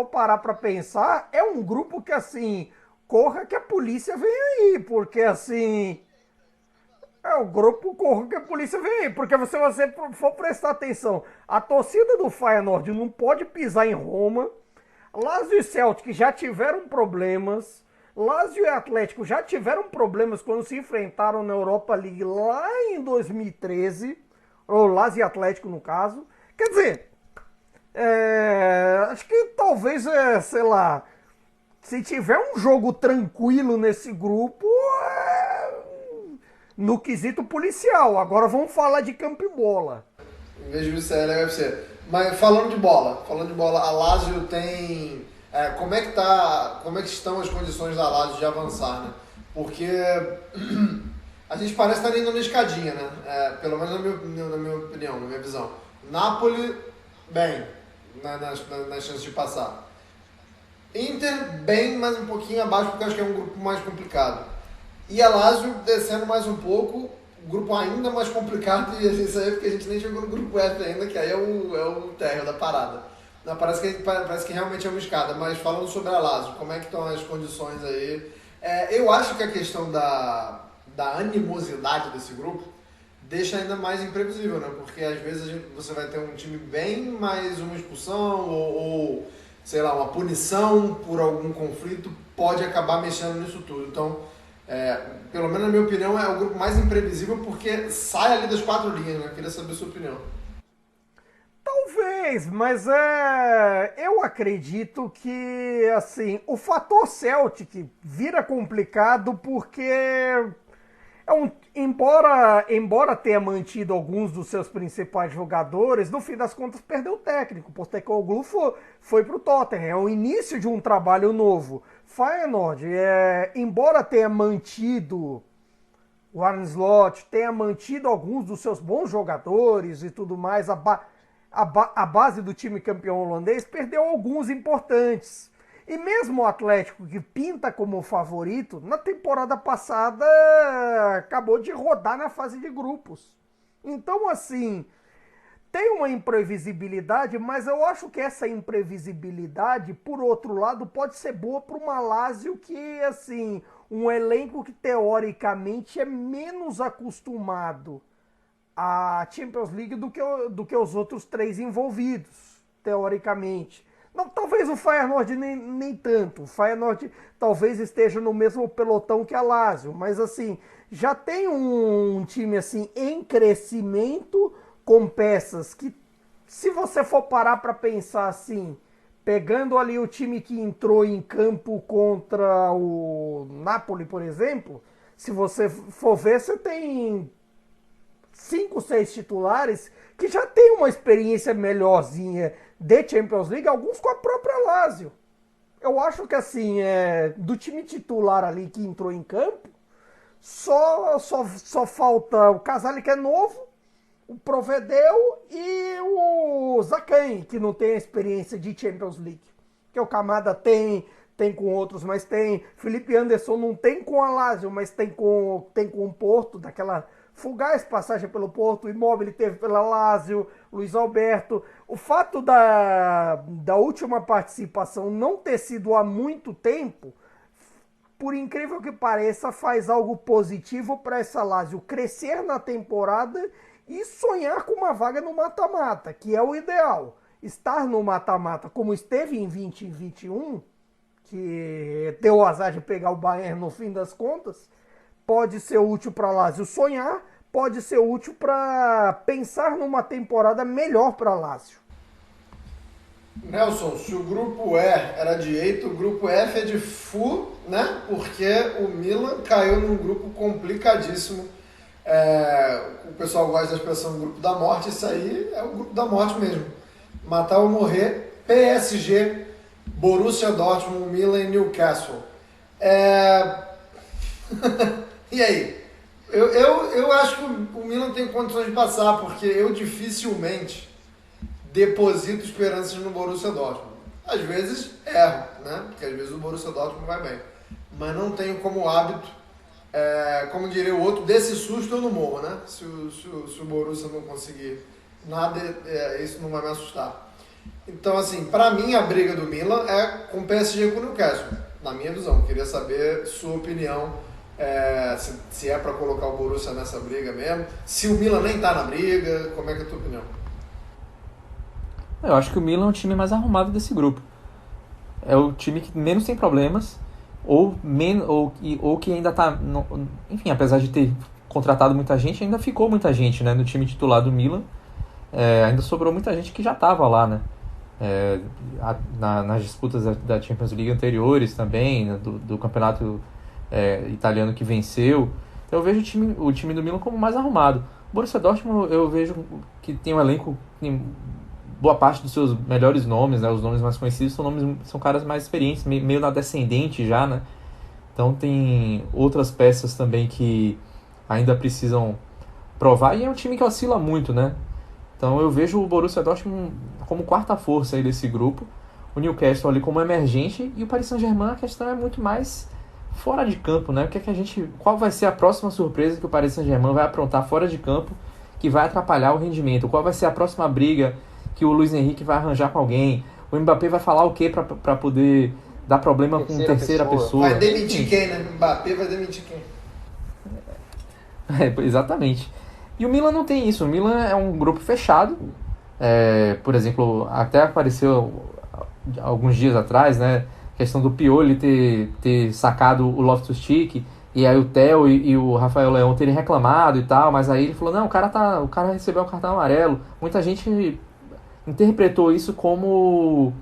S3: parar para pensar, é um grupo que, assim, corra que a polícia vem aí, porque, assim, é o grupo corra que a polícia vem aí, porque se você for prestar atenção, a torcida do Feyenoord não pode pisar em Roma, Lazio e Celtic já tiveram problemas, Lazio e Atlético já tiveram problemas quando se enfrentaram na Europa League lá em 2013, ou Lazio e Atlético no caso. Quer dizer, acho que talvez, sei lá, se tiver um jogo tranquilo nesse grupo, no quesito policial. Agora vamos falar de campo e bola.
S4: Em vez de VCL é UFC. Mas falando de bola, a Lazio tem... como é que estão as condições da Lazio de avançar, né? Porque a gente parece estar indo na escadinha, né? Pelo menos na minha opinião, na minha visão. Napoli, bem, nas chances de passar. Inter, bem, mas um pouquinho abaixo, porque eu acho que é um grupo mais complicado. E a Lazio descendo mais um pouco, um grupo ainda mais complicado, e isso aí é porque a gente nem chegou no grupo F ainda, que aí é o térreo da parada. Não, parece que realmente é uma escada, mas falando sobre a Lazio, como é que estão as condições aí? Eu acho que a questão da animosidade desse grupo deixa ainda mais imprevisível, né? Porque às vezes você vai ter um time bem, mais uma expulsão ou sei lá, uma punição por algum conflito pode acabar mexendo nisso tudo. Então, pelo menos na minha opinião, é o grupo mais imprevisível porque sai ali das 4 linhas, né? Eu queria saber a sua opinião.
S3: Talvez, mas eu acredito que, assim, o fator Celtic vira complicado porque embora tenha mantido alguns dos seus principais jogadores, no fim das contas perdeu o técnico. O Postecoglou foi pro Tottenham, é o início de um trabalho novo. Feyenoord, embora tenha mantido o Arne Slot, tenha mantido alguns dos seus bons jogadores e tudo mais, a base do time campeão holandês, perdeu alguns importantes. E mesmo o Atlético, que pinta como favorito, na temporada passada acabou de rodar na fase de grupos. Então, assim, tem uma imprevisibilidade, mas eu acho que essa imprevisibilidade, por outro lado, pode ser boa para uma Lazio que, assim, um elenco que teoricamente é menos acostumado à Champions League do que os outros 3 envolvidos, teoricamente. Não, talvez o Feyenoord nem tanto. O Feyenoord talvez esteja no mesmo pelotão que a Lazio, mas assim, já tem um time assim em crescimento, com peças que, se você for parar para pensar assim, pegando ali o time que entrou em campo contra o Napoli, por exemplo, se você for ver, você tem 5, 6 titulares que já tem uma experiência melhorzinha de Champions League, alguns com a própria Lazio. Eu acho que assim, do time titular ali que entrou em campo, só falta o Casale, que é novo, o Provedel e o Zaccagni, que não tem a experiência de Champions League. Que o Kamada tem com outros, mas tem. Felipe Anderson não tem com a Lazio, mas tem com o Porto, daquela fugaz passagem pelo Porto. O Immobile teve pela Lazio, Luiz Alberto. O fato da última participação não ter sido há muito tempo, por incrível que pareça, faz algo positivo para essa Lazio crescer na temporada e sonhar com uma vaga no mata-mata, que é o ideal. Estar no mata-mata como esteve em 2021, que deu o azar de pegar o Bayern no fim das contas, pode ser útil para Lazio sonhar, pode ser útil para pensar numa temporada melhor para Lazio.
S4: Nelson, se o grupo E era de eito, o grupo F é de fu, né? Porque o Milan caiu num grupo complicadíssimo. O pessoal gosta da expressão grupo da morte, isso aí é o grupo da morte mesmo. Matar ou morrer, PSG, Borussia Dortmund, Milan e Newcastle. E aí? Eu acho que o Milan tem condições de passar, porque eu dificilmente deposito esperanças no Borussia Dortmund. Às vezes erro, né? Porque às vezes o Borussia Dortmund vai bem. Mas não tenho como hábito, como diria o outro, desse susto eu não morro, né? Se o Borussia não conseguir nada, isso não vai me assustar. Então, assim, pra mim a briga do Milan é com o PSG e com o Newcastle, na minha visão. Queria saber sua opinião, se é pra colocar o Borussia nessa briga mesmo, se o Milan nem tá na briga, como é que é a tua opinião?
S5: Eu acho que o Milan é o time mais arrumado desse grupo. É o time que menos tem problemas, ou que ainda está... Enfim, apesar de ter contratado muita gente, ainda ficou muita gente, né, no time titular do Milan. Ainda sobrou muita gente que já estava lá, né? Nas disputas da Champions League anteriores também, né, do campeonato italiano que venceu. Então eu vejo o time do Milan como mais arrumado. O Borussia Dortmund eu vejo que tem um elenco... boa parte dos seus melhores nomes, né, os nomes mais conhecidos são caras mais experientes, meio na descendente já, né? Então tem outras peças também que ainda precisam provar, e é um time que oscila muito, né? Então eu vejo o Borussia Dortmund como quarta força aí desse grupo, o Newcastle ali como emergente, e o Paris Saint-Germain, a questão é muito mais fora de campo, né? Qual vai ser a próxima surpresa que o Paris Saint-Germain vai aprontar fora de campo que vai atrapalhar o rendimento? Qual vai ser a próxima briga que o Luiz Henrique vai arranjar com alguém? O Mbappé vai falar o quê para poder dar problema com terceira pessoa?
S4: Vai demitir quem, né? O Mbappé vai demitir quem?
S5: Exatamente. E o Milan não tem isso. O Milan é um grupo fechado. Por exemplo, até apareceu alguns dias atrás, né, a questão do Pioli ter sacado o Loftus-Cheek, e aí o Theo e o Rafael Leão terem reclamado e tal, mas aí ele falou, não, o cara recebeu o cartão amarelo. Muita gente interpretou isso como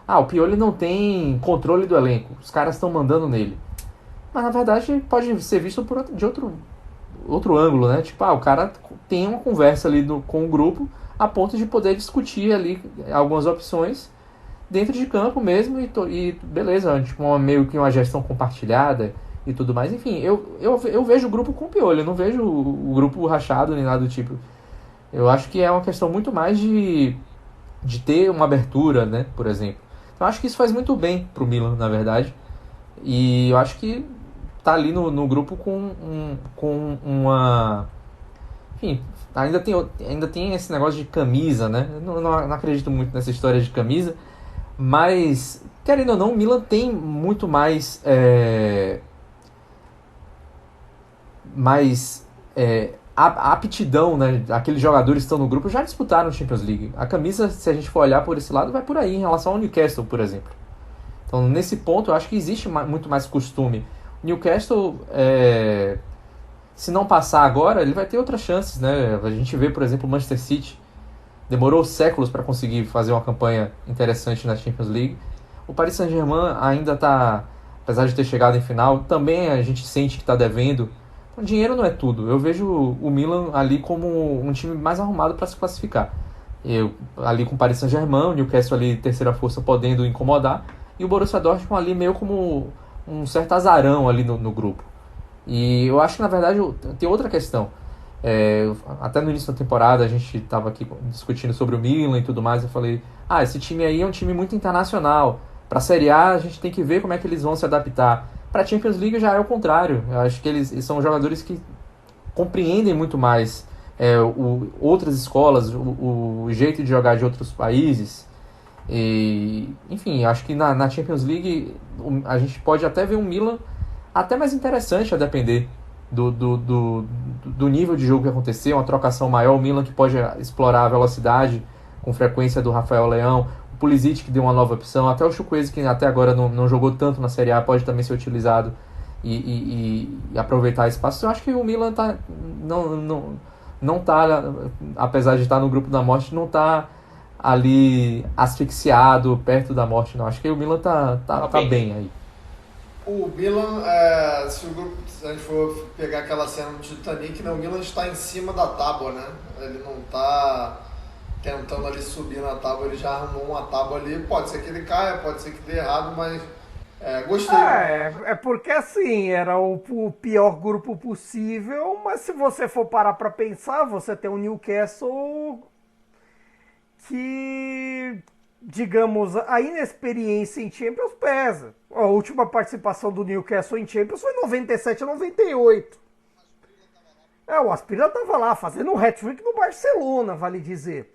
S5: o Pioli não tem controle do elenco, os caras estão mandando nele. Mas na verdade pode ser visto de outro ângulo, né? Tipo, o cara tem uma conversa ali com o grupo a ponto de poder discutir ali algumas opções dentro de campo mesmo, e beleza, tipo, meio que uma gestão compartilhada e tudo mais. Enfim, eu vejo o grupo com o Pioli, eu não vejo o grupo rachado nem nada do tipo. Eu acho que é uma questão muito mais de ter uma abertura, né, por exemplo. Então eu acho que isso faz muito bem pro Milan, na verdade. E eu acho que tá ali no grupo com uma... Enfim, ainda tem esse negócio de camisa, né? Eu não acredito muito nessa história de camisa, mas, querendo ou não, o Milan tem muito mais... A aptidão, né? Aqueles jogadores que estão no grupo já disputaram a Champions League. A camisa, se a gente for olhar por esse lado, vai por aí em relação ao Newcastle, por exemplo. Então, nesse ponto, eu acho que existe muito mais costume. O Newcastle, se não passar agora, ele vai ter outras chances, né? A gente vê, por exemplo, o Manchester City demorou séculos para conseguir fazer uma campanha interessante na Champions League. O Paris Saint-Germain ainda está, apesar de ter chegado em final, também a gente sente que está devendo. O dinheiro não é tudo. Eu vejo o Milan ali como um time mais arrumado para se classificar. Ali com o Paris Saint-Germain, o Newcastle ali terceira força podendo incomodar, e o Borussia Dortmund ali meio como um certo azarão ali no grupo. E eu acho que na verdade tem outra questão. Até no início da temporada a gente estava aqui discutindo sobre o Milan e tudo mais. Eu falei, esse time aí é um time muito internacional. Para a Série A a gente tem que ver como é que eles vão se adaptar. Para a Champions League já é o contrário. Eu acho que eles são jogadores que compreendem muito mais outras escolas, o jeito de jogar de outros países. E, enfim, acho que na Champions League a gente pode até ver um Milan até mais interessante, a depender do nível de jogo que acontecer, uma trocação maior, o Milan que pode explorar a velocidade com frequência do Rafael Leão, o Pulisic que deu uma nova opção, até o Chukwueze que até agora não jogou tanto na Série A pode também ser utilizado e aproveitar espaço. Eu acho que o Milan não tá, apesar de estar no grupo da morte, não tá ali asfixiado, perto da morte, não. Acho que o Milan tá bem aí.
S4: O Milan, se a gente for pegar aquela cena do Titanic, né, o Milan está em cima da tábua, né? Ele não está tentando ali subir na tábua, ele já arrumou uma tábua ali. Pode ser que ele caia, pode ser que dê errado, mas gostei.
S3: É porque assim, era o pior grupo possível, mas se você for parar para pensar, você tem um Newcastle que, digamos, a inexperiência em Champions pesa. A última participação do Newcastle em Champions foi em 97 a 98. O Asprilla estava lá fazendo um hat-trick no Barcelona, vale dizer.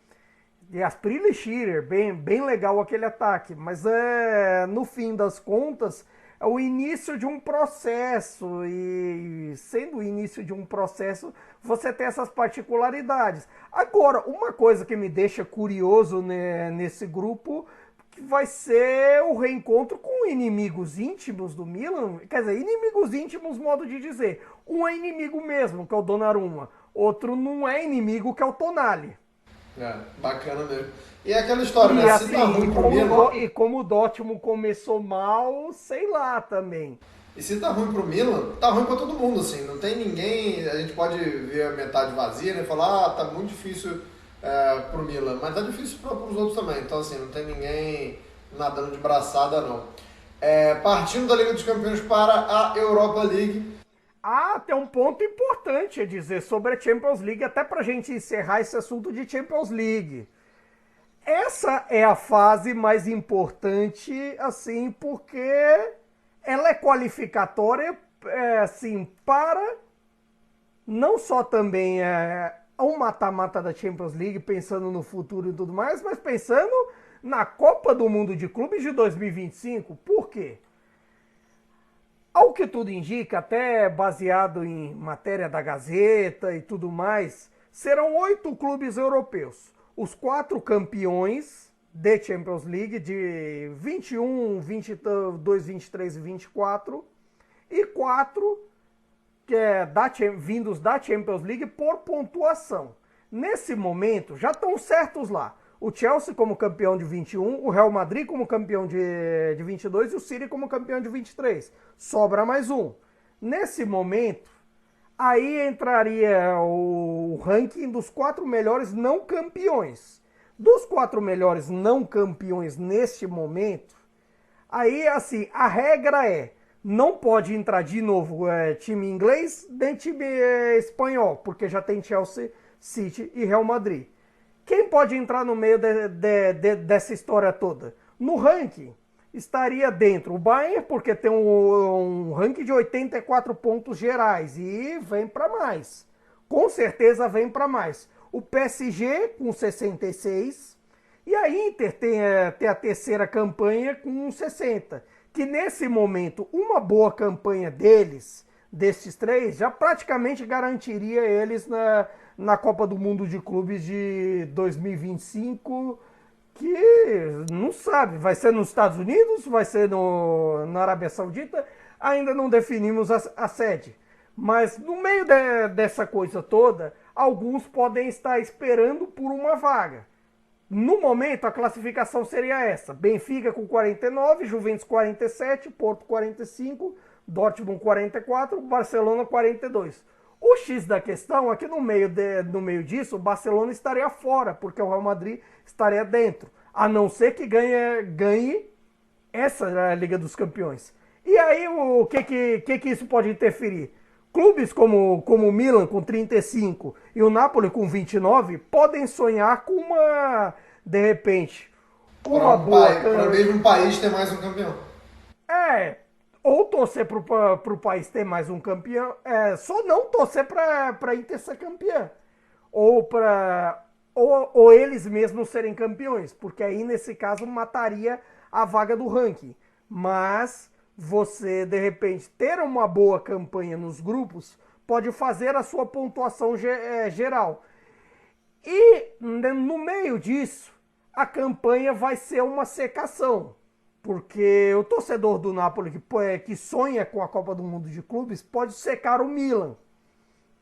S3: E Asprilla e Shearer, bem legal aquele ataque. Mas no fim das contas, é o início de um processo. E sendo o início de um processo, você tem essas particularidades. Agora, uma coisa que me deixa curioso nesse grupo, que vai ser o reencontro com inimigos íntimos do Milan. Quer dizer, inimigos íntimos, modo de dizer. Um é inimigo mesmo, que é o Donnarumma. Outro não é inimigo, que é o Tonali.
S4: Bacana mesmo. E aquela história, né?
S3: Assim,
S4: Se tá ruim pro Milan...
S3: E como o Dortmund começou mal, sei lá também.
S4: E se tá ruim pro Milan, tá ruim pra todo mundo, assim. Não tem ninguém... A gente pode ver a metade vazia, né? E falar, tá muito difícil pro Milan. Mas tá difícil pros outros também. Então, assim, não tem ninguém nadando de braçada, não. Partindo da Liga dos Campeões para a Europa League...
S3: Tem um ponto importante a dizer sobre a Champions League, até pra gente encerrar esse assunto de Champions League. Essa é a fase mais importante, assim, porque ela é qualificatória, assim, para não só também um mata-mata da Champions League, pensando no futuro e tudo mais, mas pensando na Copa do Mundo de Clubes de 2025. Por quê? Ao que tudo indica, até baseado em matéria da Gazeta e tudo mais, serão 8 clubes europeus. Os 4 campeões de Champions League de 21, 22, 23 e 24 e 4 vindos da Champions League por pontuação. Nesse momento, já estão certos lá. O Chelsea como campeão de 21, o Real Madrid como campeão de 22 e o City como campeão de 23. Sobra mais um. Nesse momento, aí entraria o ranking dos 4 melhores não campeões. Dos 4 melhores não campeões neste momento, aí assim, a regra não pode entrar de novo time inglês nem time espanhol, porque já tem Chelsea, City e Real Madrid. Quem pode entrar no meio dessa história toda? No ranking, estaria dentro o Bayern, porque tem um ranking de 84 pontos gerais e vem para mais. Com certeza vem para mais. O PSG com 66 e a Inter tem a terceira campanha com 60. Que nesse momento, uma boa campanha desses 3, já praticamente garantiria eles na Copa do Mundo de Clubes de 2025, que não sabe, vai ser nos Estados Unidos, vai ser na Arábia Saudita, ainda não definimos a sede. Mas no meio dessa coisa toda, alguns podem estar esperando por uma vaga. No momento, a classificação seria essa: Benfica com 49, Juventus 47, Porto 45, Dortmund 44, Barcelona 42. O X da questão é que no meio disso, o Barcelona estaria fora, porque o Real Madrid estaria dentro, a não ser que ganhe essa Liga dos Campeões. E aí, o que isso pode interferir? Clubes como o Milan, com 35, e o Napoli, com 29, podem sonhar com de repente, uma boa...
S4: Para o mesmo país ter mais um campeão.
S3: Ou torcer para o país ter mais um campeão, só não torcer para a Inter ser campeã. Ou eles mesmos serem campeões, porque aí, nesse caso, mataria a vaga do ranking. Mas você, de repente, ter uma boa campanha nos grupos pode fazer a sua pontuação geral. E no meio disso, a campanha vai ser uma secação. Porque o torcedor do Napoli que sonha com a Copa do Mundo de Clubes pode secar o Milan.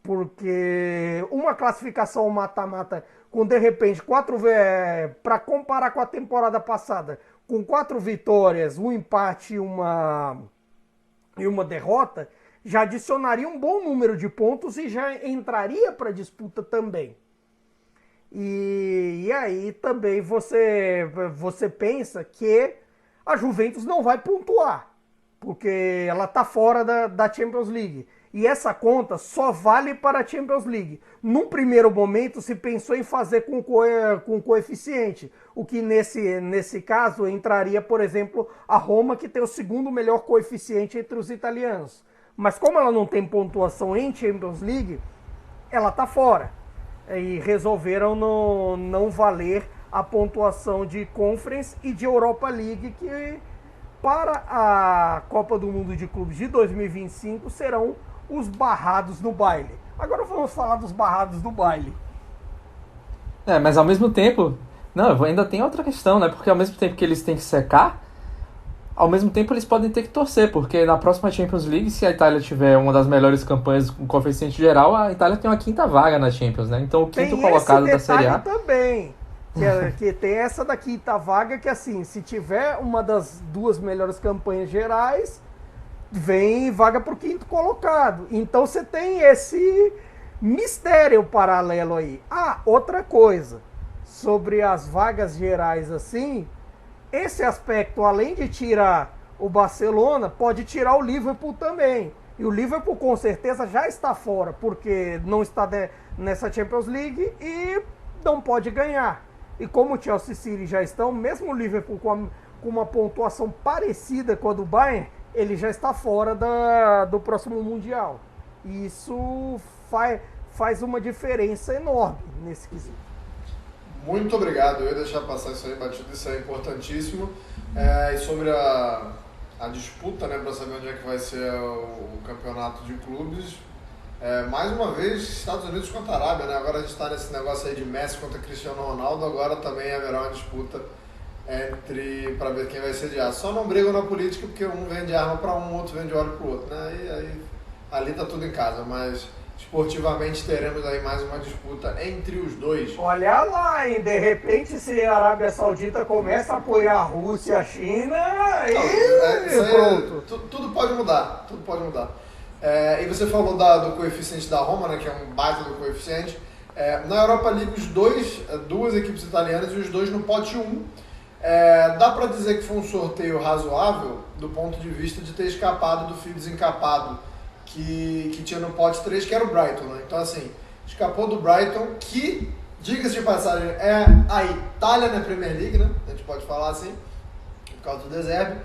S3: Porque uma classificação mata-mata com, de repente, para comparar com a temporada passada, com 4 vitórias, um empate e uma derrota, já adicionaria um bom número de pontos e já entraria para a disputa também. E aí também você pensa que a Juventus não vai pontuar, porque ela está fora da Champions League. E essa conta só vale para a Champions League. Num primeiro momento se pensou em fazer com coeficiente, o que nesse caso entraria, por exemplo, a Roma, que tem o segundo melhor coeficiente entre os italianos. Mas como ela não tem pontuação em Champions League, ela está fora. E resolveram não valer a pontuação de Conference e de Europa League, que para a Copa do Mundo de Clubes de 2025 serão os barrados no baile. Agora vamos falar dos barrados do baile.
S5: Mas ao mesmo tempo... Não, ainda tem outra questão, né? Porque ao mesmo tempo que eles têm que secar, ao mesmo tempo eles podem ter que torcer, porque na próxima Champions League, se a Itália tiver uma das melhores campanhas com coeficiente geral, a Itália tem uma 5ª vaga na Champions, né? Então o quinto colocado da Série A...
S3: também, que tem essa da 5ª vaga, que assim, se tiver uma das 2 melhores campanhas gerais, vem vaga para o 5º colocado. Então você tem esse mistério paralelo aí. Outra coisa, sobre as vagas gerais assim, esse aspecto, além de tirar o Barcelona, pode tirar o Liverpool também. E o Liverpool com certeza já está fora, porque não está nessa Champions League e não pode ganhar. E como o Chelsea City já estão, mesmo o Liverpool com uma pontuação parecida com a do Bayern, ele já está fora do próximo Mundial. E isso faz uma diferença enorme nesse quesito.
S4: Muito obrigado, eu ia deixar passar isso aí batido, isso é importantíssimo. E sobre a disputa, né, para saber onde é que vai ser o campeonato de clubes, mais uma vez Estados Unidos contra a Arábia, né? Agora a gente está nesse negócio aí de Messi contra Cristiano Ronaldo, agora também haverá uma disputa para ver quem vai sediar. Só não brigam na política porque um vende arma para um, outro vende óleo para o outro, né? Aí ali tá tudo em casa, mas esportivamente teremos aí mais uma disputa entre os dois.
S3: Olha lá, hein? De repente, se a Arábia Saudita começa a apoiar a Rússia e a China, pronto.
S4: Tudo pode mudar, tudo pode mudar. E você falou do coeficiente da Roma, né, que é um baita do coeficiente. Na Europa League, duas equipes italianas e os 2 no pote 1. Dá para dizer que foi um sorteio razoável do ponto de vista de ter escapado do fio desencapado que tinha no pote 3, que era o Brighton, né? Então, assim, escapou do Brighton, que, diga-se de passagem, é a Itália na Premier League, né? A gente pode falar assim, por causa do De Zerbi.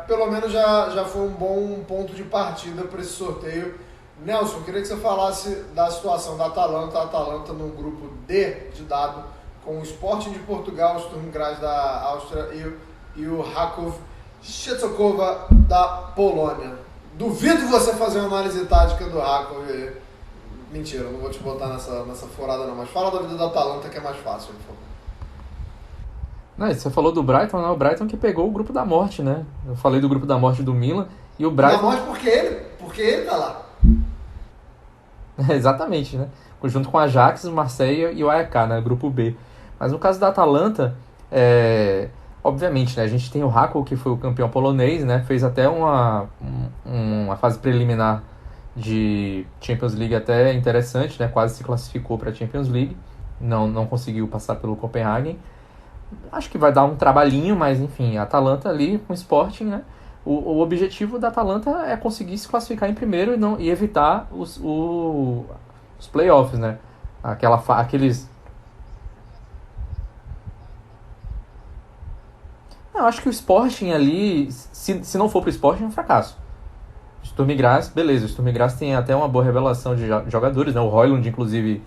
S4: Pelo menos já foi um bom ponto de partida para esse sorteio. Nelson, queria que você falasse da situação da Atalanta. A Atalanta no grupo D de dado, com o Sporting de Portugal, o Sturm Graz da Áustria e o Rakov Częstochowa da Polônia. Duvido você fazer uma análise tática do Rakov. Mentira, não vou te botar nessa furada não, mas fala da vida da Atalanta que é mais fácil, por favor.
S5: Não, você falou do Brighton, né? O Brighton que pegou o grupo da morte, né? Eu falei do grupo da morte do Milan e o Brighton...
S4: Da morte porque ele tá lá.
S5: Exatamente, né? Junto com a Ajax, o Marseille e o AEK, né? Grupo B. Mas no caso da Atalanta, obviamente, né? A gente tem o Rakov, que foi o campeão polonês, né? Fez até uma fase preliminar de Champions League até interessante, né? Quase se classificou para a Champions League. Não conseguiu passar pelo Copenhagen. Acho que vai dar um trabalhinho, mas enfim, a Atalanta ali com o Sporting, né? O objetivo da Atalanta é conseguir se classificar em primeiro e evitar os playoffs, né? Aqueles... Eu acho que o Sporting ali, se não for pro Sporting, é um fracasso. O Sturm Graz, beleza, o Sturm Graz tem até uma boa revelação de jogadores, né? O Højlund, inclusive,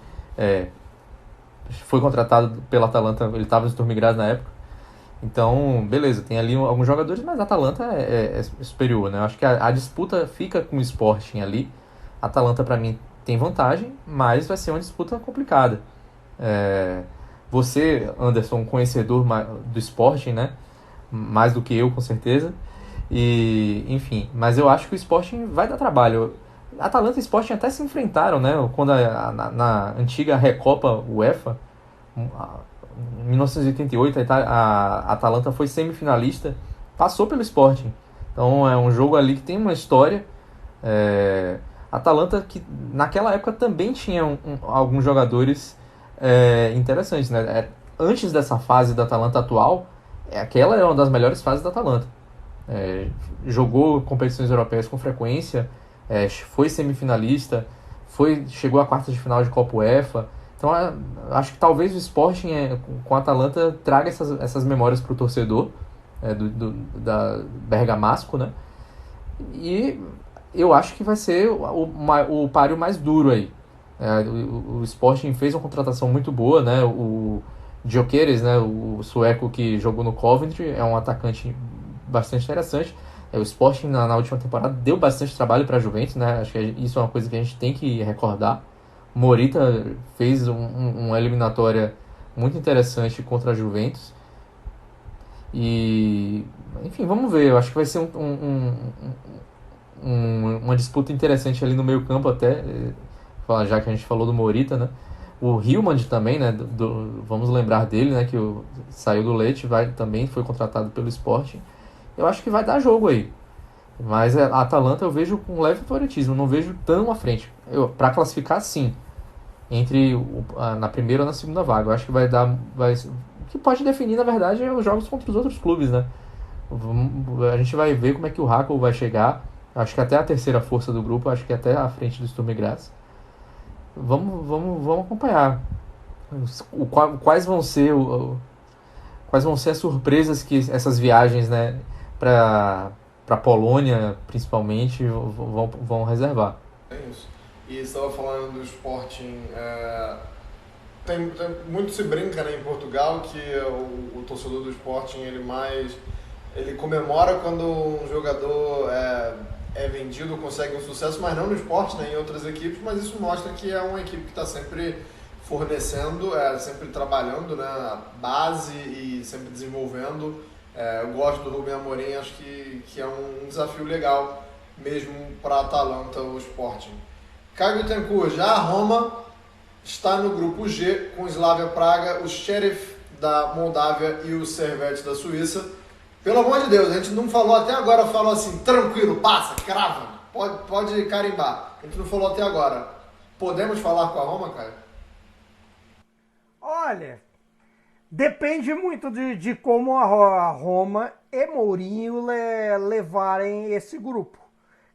S5: foi contratado pela Atalanta, ele estava no Sturm Graz na época. Então, beleza, tem ali alguns jogadores, mas a Atalanta é superior, né? Eu acho que a disputa fica com o Sporting ali. A Atalanta, para mim, tem vantagem, mas vai ser uma disputa complicada. Você, Anderson, conhecedor do Sporting, né? mais do que eu, com certeza. E, enfim, mas eu acho que o Sporting vai dar trabalho. Atalanta e Sporting até se enfrentaram, né? Quando na antiga Recopa UEFA, em 1988, a Atalanta foi semifinalista, passou pelo Sporting. Então é um jogo ali que tem uma história. Atalanta que naquela época também tinha alguns jogadores interessantes, né? Antes dessa fase da Atalanta atual, aquela era uma das melhores fases da Atalanta. Jogou competições europeias com frequência, foi semifinalista, chegou à quarta de final de Copa UEFA. Então acho que talvez o Sporting com a Atalanta traga essas memórias para o torcedor da bergamasco, né? E eu acho que vai ser o páreo mais duro aí. O Sporting fez uma contratação muito boa, né? O Gyökeres, né? O sueco que jogou no Coventry, é um atacante bastante interessante. O Sporting na última temporada deu bastante trabalho para a Juventus, né? Acho que isso é uma coisa que a gente tem que recordar. O Morita fez uma eliminatória muito interessante contra a Juventus. E, enfim, vamos ver. Eu acho que vai ser uma disputa interessante ali no meio campo até, já que a gente falou do Morita, né? O Hillman também, né? Vamos lembrar dele, né? Que saiu do Lecce, também foi contratado pelo Sporting. Eu acho que vai dar jogo aí. Mas a Atalanta eu vejo com leve favoritismo, não vejo tão à frente. Para classificar, sim. Na primeira ou na segunda vaga. Eu acho que o que pode definir, na verdade, é os jogos contra os outros clubes, né? A gente vai ver como é que o Hackle vai chegar. Acho que até a terceira força do grupo, acho que até à frente do Sturm Graz. Vamos acompanhar. Quais vão ser as surpresas que essas viagens, né, para Polônia, principalmente, vão reservar.
S4: É isso. E você estava falando do Sporting, tem muito se brinca, né, em Portugal que o torcedor do Sporting ele comemora quando um jogador é vendido, consegue um sucesso, mas não no Sporting, né, em outras equipes, mas isso mostra que é uma equipe que está sempre fornecendo, sempre trabalhando, né, a base e sempre desenvolvendo. Eu gosto do Rubem Amorim, acho que é um desafio legal mesmo para a Atalanta, o Sporting. Caio Bittencourt, já a Roma está no grupo G com o Slavia Praga, o Sheriff da Moldávia e o Servette da Suíça. Pelo amor de Deus, a gente não falou até agora, falou assim, tranquilo, passa, crava, pode carimbar. A gente não falou até agora. Podemos falar com a Roma, Caio?
S3: Olha, depende muito de como a Roma e Mourinho levarem esse grupo.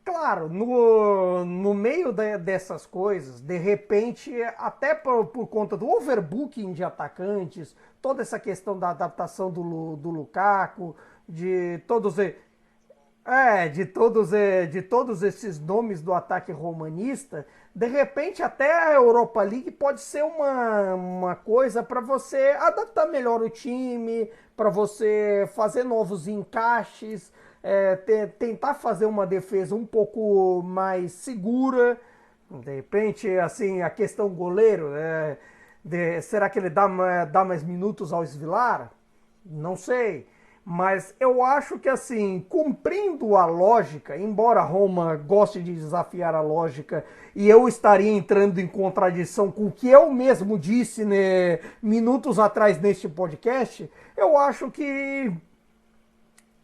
S3: Claro, no meio dessas coisas, de repente, até por conta do overbooking de atacantes, toda essa questão da adaptação do Lukaku, de todos esses nomes do ataque romanista, de repente até a Europa League pode ser uma coisa para você adaptar melhor o time, para você fazer novos encaixes, tentar fazer uma defesa um pouco mais segura. De repente, assim, a questão goleiro, será que ele dá mais minutos ao Svilar? Não sei. Mas eu acho que, assim, cumprindo a lógica, embora a Roma goste de desafiar a lógica, e eu estaria entrando em contradição com o que eu mesmo disse, né, minutos atrás neste podcast, eu acho que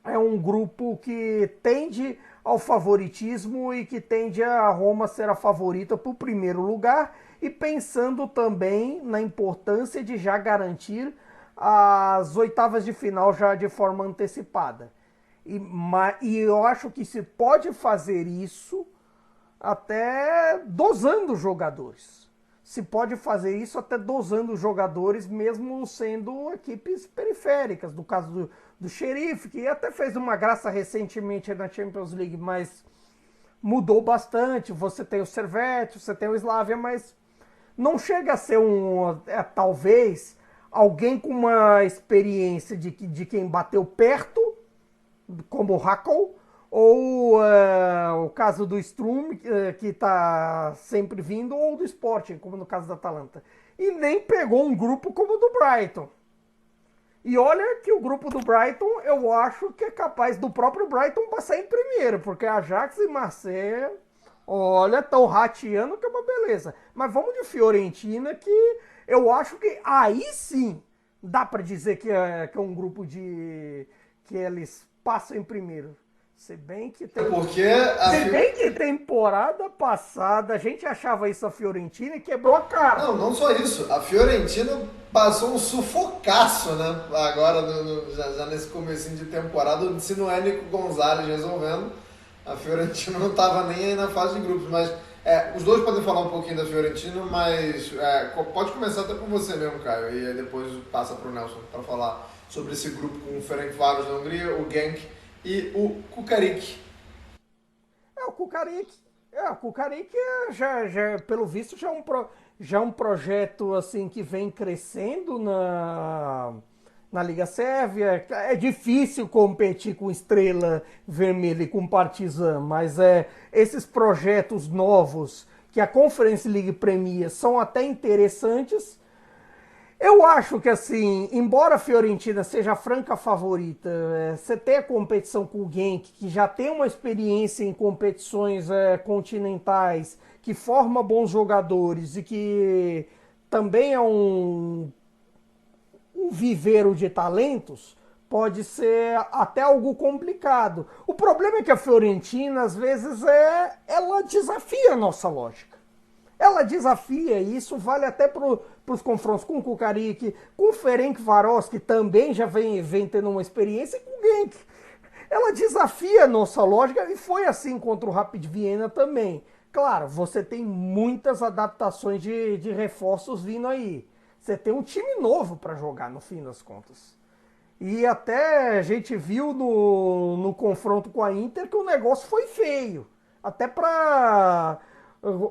S3: é um grupo que tende ao favoritismo e que tende a Roma ser a favorita para o primeiro lugar, e pensando também na importância de já garantir as oitavas de final já de forma antecipada. E eu acho que se pode fazer isso até dosando os jogadores. Se pode fazer isso até dosando os jogadores, mesmo sendo equipes periféricas. No caso do Sheriff, que até fez uma graça recentemente na Champions League, mas mudou bastante. Você tem o Servette, você tem o Slavia, mas não chega a ser talvez alguém com uma experiência de quem bateu perto, como o Hackle, ou o caso do Sturm, que está sempre vindo, ou do Sporting, como no caso da Atalanta. E nem pegou um grupo como o do Brighton. E olha que o grupo do Brighton, eu acho que é capaz do próprio Brighton passar em primeiro, porque Ajax e Marseille, olha, estão rateando que é uma beleza. Mas vamos de Fiorentina, que eu acho que aí sim dá para dizer que é um grupo que eles passam em primeiro. Se bem que temporada passada a gente achava isso a Fiorentina e quebrou a cara.
S4: Não só isso. A Fiorentina passou um sufocaço, né? Agora, já nesse comecinho de temporada, se não é Nico Gonzalez resolvendo, a Fiorentina não estava nem aí na fase de grupos. Mas os dois podem falar um pouquinho da Fiorentina, mas pode começar até por você mesmo, Caio. E aí depois passa para o Nelson para falar sobre esse grupo com o Ferencváros da Hungria, o Genk e o Kukarik.
S3: O Kukarik já, pelo visto, já é um projeto assim que vem crescendo na Liga Sérvia. É difícil competir com Estrela Vermelha e com Partizan, mas esses projetos novos que a Conference League premia são até interessantes. Eu acho que, assim, embora a Fiorentina seja a franca favorita, você tem a competição com o Genk, que já tem uma experiência em competições continentais, que forma bons jogadores e que também é um viveiro de talentos, pode ser até algo complicado. O problema é que a Fiorentina, às vezes, ela desafia a nossa lógica. Ela desafia, e isso vale até para os confrontos com o Kukarik, com o Ferencváros, que também já vem tendo uma experiência, e com o Genk. Ela desafia a nossa lógica, e foi assim contra o Rapid Viena também. Claro, você tem muitas adaptações de reforços vindo aí. Você tem um time novo para jogar, no fim das contas. E até a gente viu no confronto com a Inter que o negócio foi feio. Até para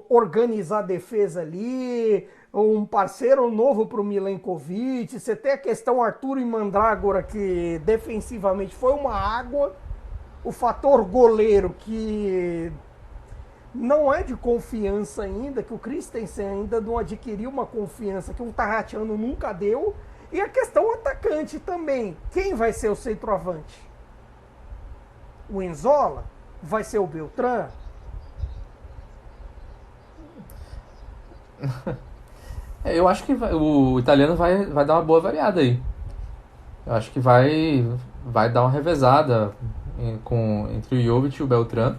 S3: organizar a defesa ali, um parceiro novo para o Milenkovic, você tem a questão Arturo e Mandrágora, que defensivamente foi uma água, o fator goleiro, que não é de confiança ainda, que o Christensen ainda não adquiriu uma confiança que o Tarratiano nunca deu, e a questão atacante também. Quem vai ser o centroavante? O Enzola? Vai ser o Beltrán?
S5: Eu acho que o italiano vai dar uma boa variada aí. Eu acho que vai dar uma revezada entre o Jovic e o Beltrán.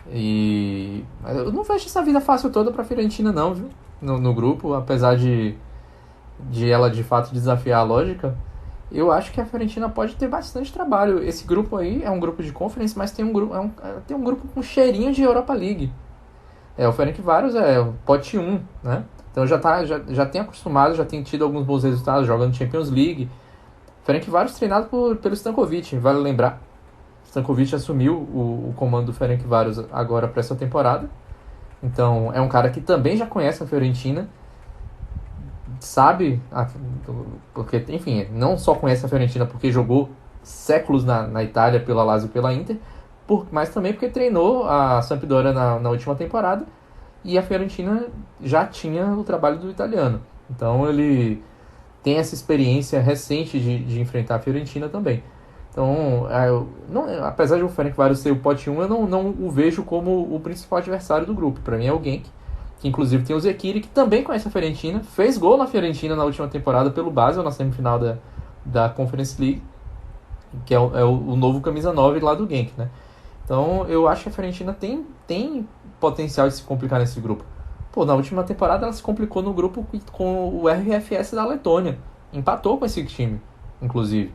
S5: E eu não vejo essa vida fácil toda pra Fiorentina não, viu? No grupo, apesar de ela de fato desafiar a lógica, eu acho que a Fiorentina pode ter bastante trabalho. Esse grupo aí é um grupo de Conference, mas tem um grupo com cheirinho de Europa League. O Ferencváros é o pote 1, né? Então já tem acostumado, já tem tido alguns bons resultados jogando Champions League. Ferencváros treinado pelo Stankovic, vale lembrar. Stankovic assumiu o comando do Ferencváros agora para essa temporada. Então é um cara que também já conhece a Fiorentina, sabe, porque, enfim, não só conhece a Fiorentina porque jogou séculos na Itália pela Lazio e pela Inter, mas também porque treinou a Sampdoria na última temporada, e a Fiorentina já tinha o trabalho do italiano. Então ele tem essa experiência recente de enfrentar a Fiorentina também. Então, apesar de o Ferencváros ser o pote 1, eu não o vejo como o principal adversário do grupo. Para mim é o Genk, que inclusive tem o Zekiri, que também conhece a Fiorentina, fez gol na Fiorentina na última temporada pelo Basel, na semifinal da Conference League, que é o novo camisa 9 lá do Genk, né? Então eu acho que a Fiorentina tem potencial de se complicar nesse grupo. Na última temporada ela se complicou no grupo com o RFS da Letônia, empatou com esse time, inclusive.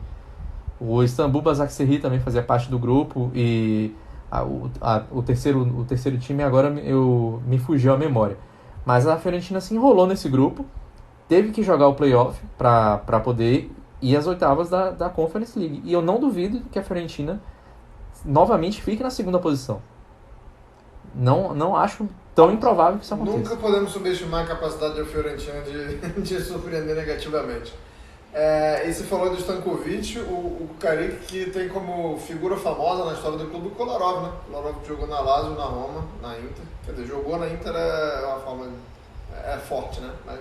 S5: O Istanbul Basaksehir também fazia parte do grupo, e o terceiro time agora me fugiu a memória. Mas a Fiorentina se enrolou nesse grupo, teve que jogar o playoff para poder ir às oitavas da Conference League. E eu não duvido que a Fiorentina novamente fique na segunda posição. Não acho tão improvável que isso aconteça.
S4: Nunca podemos subestimar a capacidade da Fiorentina de surpreender negativamente. E você falou do Stankovic, o Kukarik, que tem como figura famosa na história do clube o Kolarov, né? O Kolarov jogou na Lazio, na Roma, na Inter. Quer dizer, jogou na Inter é uma forma forte, né? Mas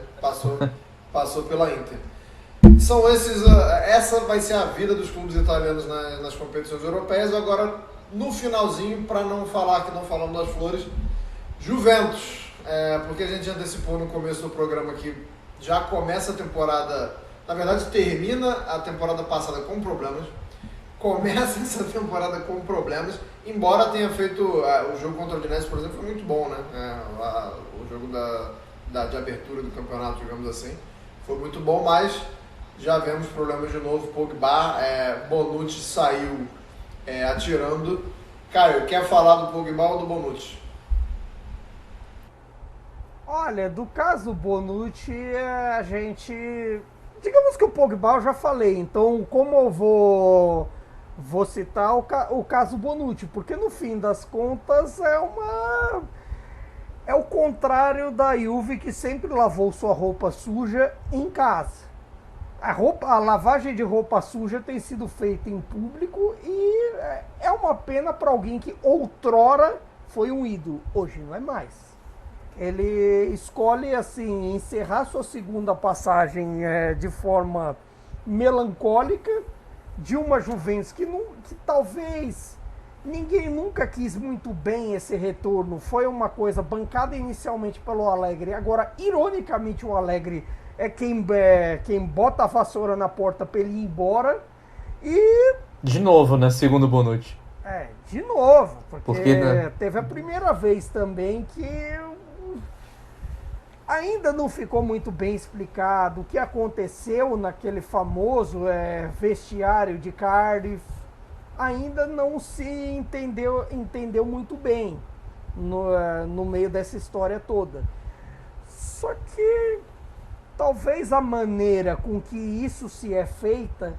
S4: passou pela Inter. Essa vai ser a vida dos clubes italianos nas competições europeias. Agora, no finalzinho, para não falar que não falamos das flores, Juventus, porque a gente antecipou no começo do programa que já começa a temporada, na verdade termina a temporada passada com problemas, começa essa temporada com problemas, embora tenha feito, o jogo contra o Udinese, por exemplo, foi muito bom, né? O jogo de abertura do campeonato, digamos assim, foi muito bom, mas já vemos problemas de novo. Pogba, Bonucci saiu atirando. Caio, quer falar do Pogba ou do Bonucci?
S3: Olha, do caso Bonucci, a gente... Digamos que o Pogba eu já falei, então como eu vou citar o caso Bonucci, porque no fim das contas é o contrário da Juve, que sempre lavou sua roupa suja em casa. A lavagem de roupa suja tem sido feita em público e é uma pena para alguém que outrora foi um ídolo, hoje não é mais. Ele escolhe assim encerrar sua segunda passagem de forma melancólica, de uma Juventus que talvez ninguém nunca quis muito bem esse retorno. Foi uma coisa bancada inicialmente pelo Allegri, agora ironicamente o Allegri é quem bota a vassoura na porta para ele ir embora. E
S5: de novo, né? Segundo o Bonucci.
S3: De novo, porque
S5: né?
S3: Teve a primeira vez também que ainda não ficou muito bem explicado o que aconteceu naquele famoso vestiário de Cardiff. Ainda não se entendeu muito bem no meio dessa história toda. Só que talvez a maneira com que isso se é feita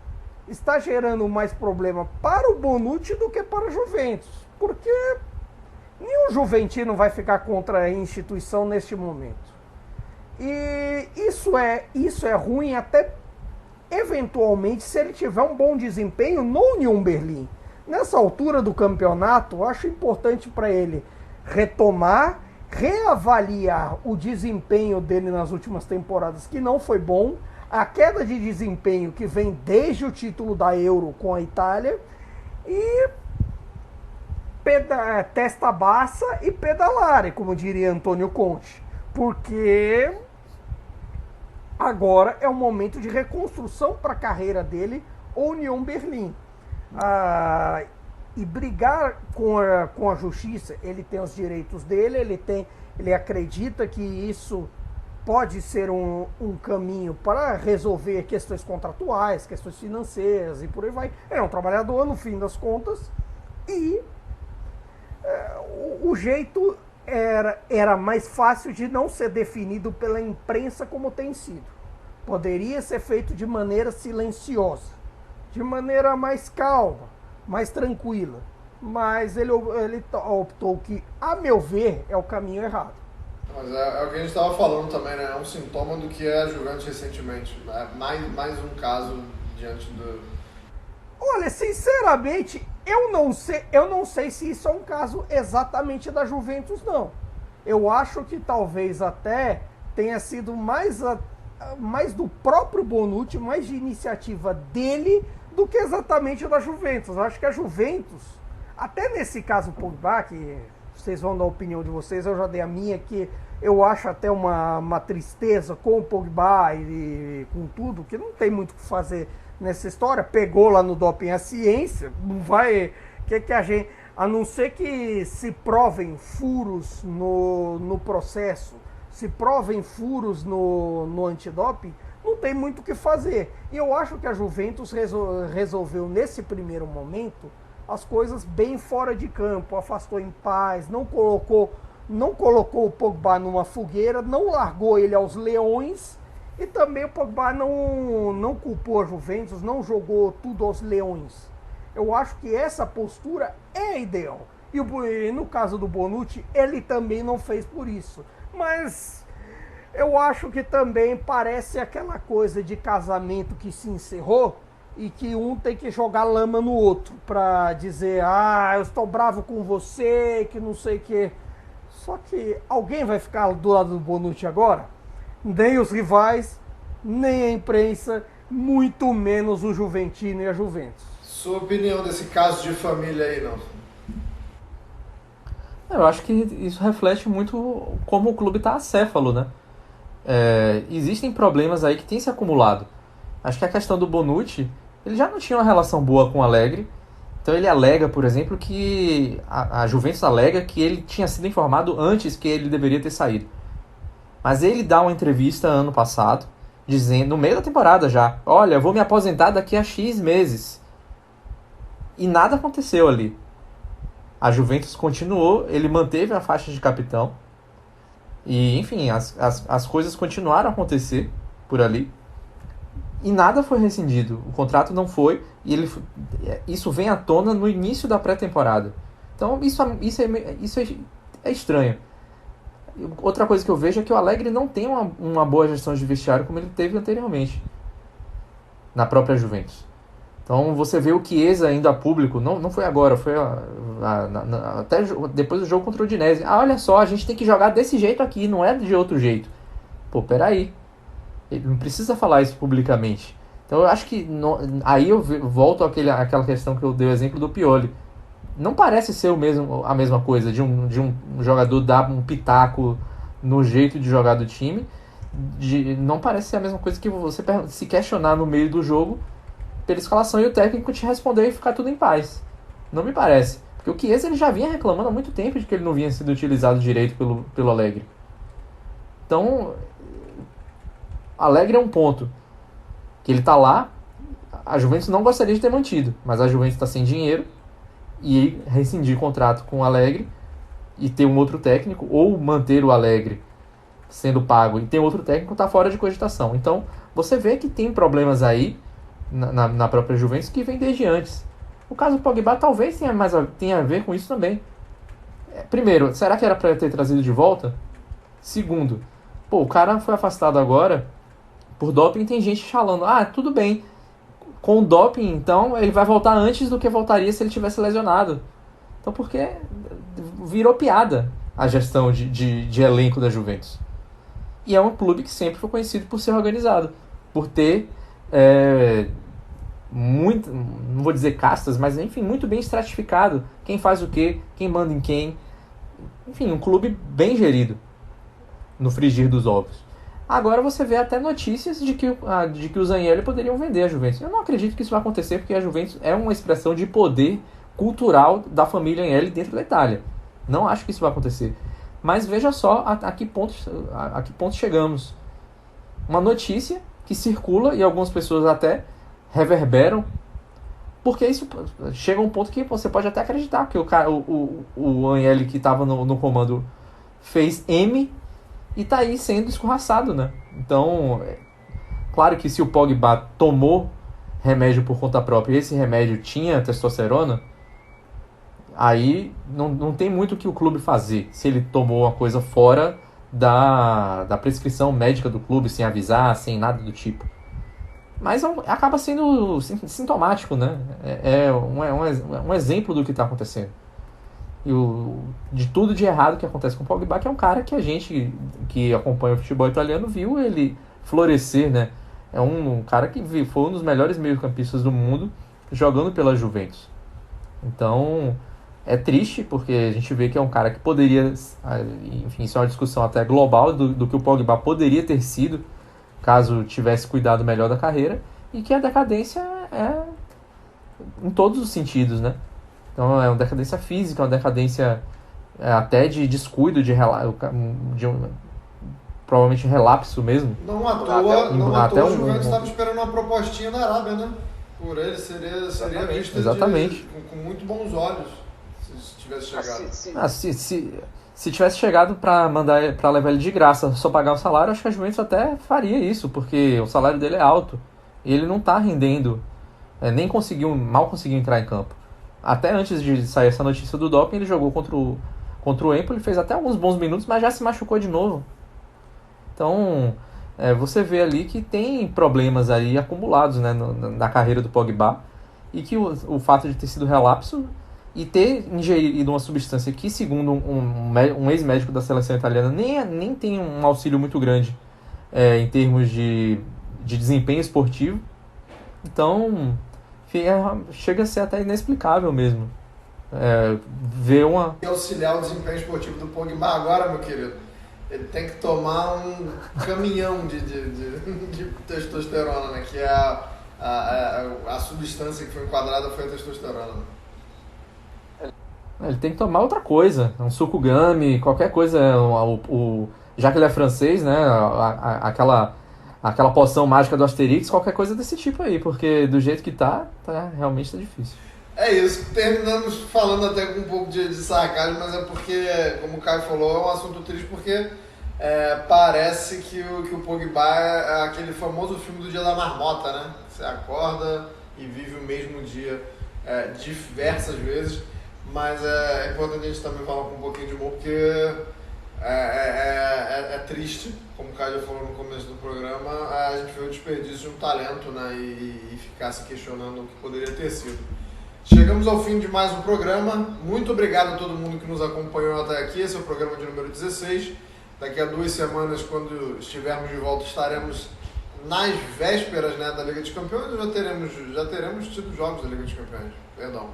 S3: está gerando mais problema para o Bonucci do que para a Juventus, porque nenhum juventino vai ficar contra a instituição neste momento. E isso é ruim até eventualmente se ele tiver um bom desempenho no Union Berlim. Nessa altura do campeonato, eu acho importante para ele reavaliar o desempenho dele nas últimas temporadas, que não foi bom, a queda de desempenho que vem desde o título da Euro com a Itália, e testa baixa e pedalare, como diria Antônio Conte, porque agora é um momento de reconstrução para a carreira dele, o Union Berlim. E brigar com a justiça, ele tem os direitos dele, ele acredita que isso pode ser um caminho para resolver questões contratuais, questões financeiras e por aí vai. É um trabalhador, no fim das contas, e o jeito era mais fácil de não ser definido pela imprensa como tem sido. Poderia ser feito de maneira silenciosa, de maneira mais calma, mais tranquila, mas ele optou que, a meu ver, é o caminho errado.
S4: Mas é o que a gente estava falando também, né? É um sintoma do que é a Juventus recentemente. Mais um caso diante do...
S3: Olha, sinceramente, eu não sei se isso é um caso exatamente da Juventus, não. Eu acho que talvez até tenha sido mais do próprio Bonucci, mais de iniciativa dele, do que exatamente da Juventus. Eu acho que a Juventus, até nesse caso Pogba, que vocês vão dar a opinião de vocês, eu já dei a minha, que eu acho até uma tristeza com o Pogba e com tudo, que não tem muito o que fazer nessa história. Pegou lá no doping a ciência, não vai... que a gente... A não ser que se provem furos no processo, se provem furos no antidoping, não tem muito o que fazer. E eu acho que a Juventus resolveu, nesse primeiro momento, as coisas bem fora de campo, afastou em paz, não colocou o Pogba numa fogueira, não largou ele aos leões, e também o Pogba não culpou a Juventus, não jogou tudo aos leões. Eu acho que essa postura é ideal. E no caso do Bonucci, ele também não fez por isso. Mas eu acho que também parece aquela coisa de casamento que se encerrou e que um tem que jogar lama no outro para dizer, eu estou bravo com você, que não sei o que. Só que alguém vai ficar do lado do Bonucci agora? Nem os rivais, nem a imprensa, muito menos o Juventino e a Juventus.
S4: Sua opinião desse caso de família aí, não?
S5: Eu acho que isso reflete muito como o clube está acéfalo, né? Existem problemas aí que têm se acumulado. Acho que a questão do Bonucci, ele já não tinha uma relação boa com o Allegri. Então ele alega, por exemplo, que a Juventus alega que ele tinha sido informado antes que ele deveria ter saído. Mas ele dá uma entrevista ano passado, dizendo, no meio da temporada já, olha, eu vou me aposentar daqui a X meses. E nada aconteceu ali. A Juventus continuou, ele manteve a faixa de capitão. E, enfim, as coisas continuaram a acontecer por ali. E nada foi rescindido. O contrato não foi. E isso vem à tona no início da pré-temporada. Então, isso é estranho. Outra coisa que eu vejo é que o Allegri não tem uma boa gestão de vestiário como ele teve anteriormente. Na própria Juventus. Então você vê o Chiesa indo a público, não foi agora, foi até depois do jogo contra o Udinese. Olha só, a gente tem que jogar desse jeito aqui, não é de outro jeito. Pô, peraí. Ele não precisa falar isso publicamente. Então eu acho que aí eu volto àquela questão que eu dei o exemplo do Pioli. Não parece ser a mesma coisa de um jogador dar um pitaco no jeito de jogar do time. Não parece ser a mesma coisa que você se questionar no meio do jogo pela escalação e o técnico te responder e ficar tudo em paz. Não me parece. Porque o Chiesa ele já vinha reclamando há muito tempo de que ele não vinha sendo utilizado direito pelo Allegri. Então, Allegri é um ponto. Que ele tá lá, a Juventus não gostaria de ter mantido, mas a Juventus está sem dinheiro e rescindir contrato com o Allegri e ter um outro técnico, ou manter o Allegri sendo pago e ter outro técnico, está fora de cogitação. Então, você vê que tem problemas aí na própria Juventus que vem desde antes. O caso do Pogba talvez tenha a ver com isso também. Primeiro, será que era para ter trazido de volta? Segundo, o cara foi afastado agora por doping, tem gente falando, tudo bem, com o doping, então, ele vai voltar antes do que voltaria se ele tivesse lesionado. Então, porque virou piada a gestão de elenco da Juventus. E é um clube que sempre foi conhecido por ser organizado, por ter muito, não vou dizer castas, mas enfim, muito bem estratificado. Quem faz o quê, quem manda em quem. Enfim, um clube bem gerido no frigir dos ovos. Agora você vê até notícias de que os Agnelli poderiam vender a Juventus. Eu não acredito que isso vai acontecer, porque a Juventus é uma expressão de poder cultural da família Agnelli dentro da Itália. Não acho que isso vai acontecer. Mas veja só a que ponto chegamos. Uma notícia que circula e algumas pessoas até reverberam, porque isso chega a um ponto que você pode até acreditar que o Agnelli que estava no comando fez M e tá aí sendo escorraçado, né? Então, claro que se o Pogba tomou remédio por conta própria e esse remédio tinha testosterona, aí não tem muito o que o clube fazer se ele tomou uma coisa fora da prescrição médica do clube, sem avisar, sem nada do tipo. Mas acaba sendo sintomático, né? É um exemplo do que está acontecendo. E de tudo de errado que acontece com o Pogba, que é um cara que a gente que acompanha o futebol italiano viu ele florescer, né? É um cara que foi um dos melhores meio-campistas do mundo jogando pela Juventus. Então, é triste, porque a gente vê que é um cara que poderia, enfim, isso é uma discussão até global do que o Pogba poderia ter sido caso tivesse cuidado melhor da carreira, e que a decadência é em todos os sentidos, né? Então é uma decadência física, uma decadência até de descuido, provavelmente relapso mesmo.
S4: Não à toa o Juventus estava esperando uma propostinha da Arábia, né? Por ele seria visto com muito bons olhos se tivesse chegado. Se tivesse chegado para levar ele de graça, só pagar o salário, acho que a Juventus até faria isso, porque o salário dele é alto. E ele não está rendendo, mal conseguiu entrar em campo. Até antes de sair essa notícia do doping, ele jogou contra o Empoli, fez até alguns bons minutos, mas já se machucou de novo. Então, você vê ali que tem problemas aí acumulados, né, na carreira do Pogba, e que o fato de ter sido relapso e ter ingerido uma substância que, segundo um ex-médico da seleção italiana, nem tem um auxílio muito grande em termos de desempenho esportivo,
S5: Então, enfim, chega a ser até inexplicável mesmo. Ver uma...
S4: E auxiliar o desempenho esportivo do Pogba agora, meu querido, ele tem que tomar um caminhão de testosterona, né? Que é a substância que foi enquadrada foi a testosterona.
S5: Ele tem que tomar outra coisa, um sucugami, qualquer coisa. Já que ele é francês, né? Aquela poção mágica do Asterix, qualquer coisa desse tipo aí, porque do jeito que realmente tá difícil.
S4: É isso, terminamos falando até com um pouco de sarcasmo, mas é porque, como o Caio falou, é um assunto triste porque parece que o Pogba é aquele famoso filme do Dia da Marmota, né? Você acorda e vive o mesmo dia diversas vezes, mas é importante a gente também falar com um pouquinho de humor, porque é triste, como o Caio já falou no começo do programa, a gente vê o desperdício de um talento, né? E ficar se questionando o que poderia ter sido. Chegamos ao fim de mais um programa. Muito obrigado a todo mundo que nos acompanhou até aqui. Esse é o programa de número 16. Daqui a 2 semanas, quando estivermos de volta, estaremos nas vésperas, né, da Liga dos Campeões. Já teremos tido jogos da Liga dos Campeões. Perdão.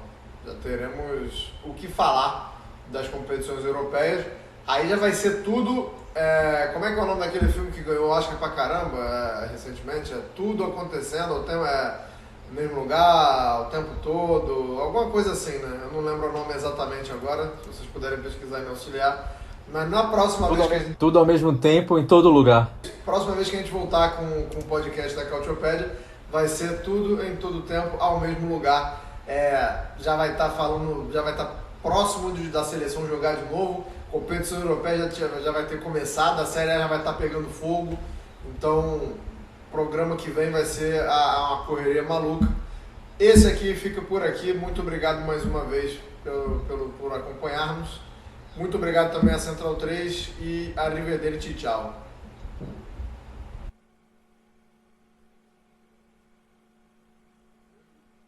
S4: Já teremos o que falar das competições europeias. Aí já vai ser tudo... como é que é o nome daquele filme que ganhou Oscar pra caramba recentemente? É tudo acontecendo. O tema no mesmo lugar, o tempo todo, alguma coisa assim, né? Eu não lembro o nome exatamente agora, se vocês puderem pesquisar e me auxiliar. Mas na próxima vez
S5: tudo ao mesmo tempo, em todo lugar.
S4: Próxima vez que a gente voltar com o podcast da Cautiopédia, vai ser tudo em todo tempo, ao mesmo lugar. Já vai estar próximo da seleção jogar de novo, competição europeia já vai ter começado, a Série A já vai estar pegando fogo, então... O programa que vem vai ser uma correria maluca. Esse aqui fica por aqui. Muito obrigado mais uma vez por acompanharmos. Muito obrigado também à Central 3 e arrivederci, tchau.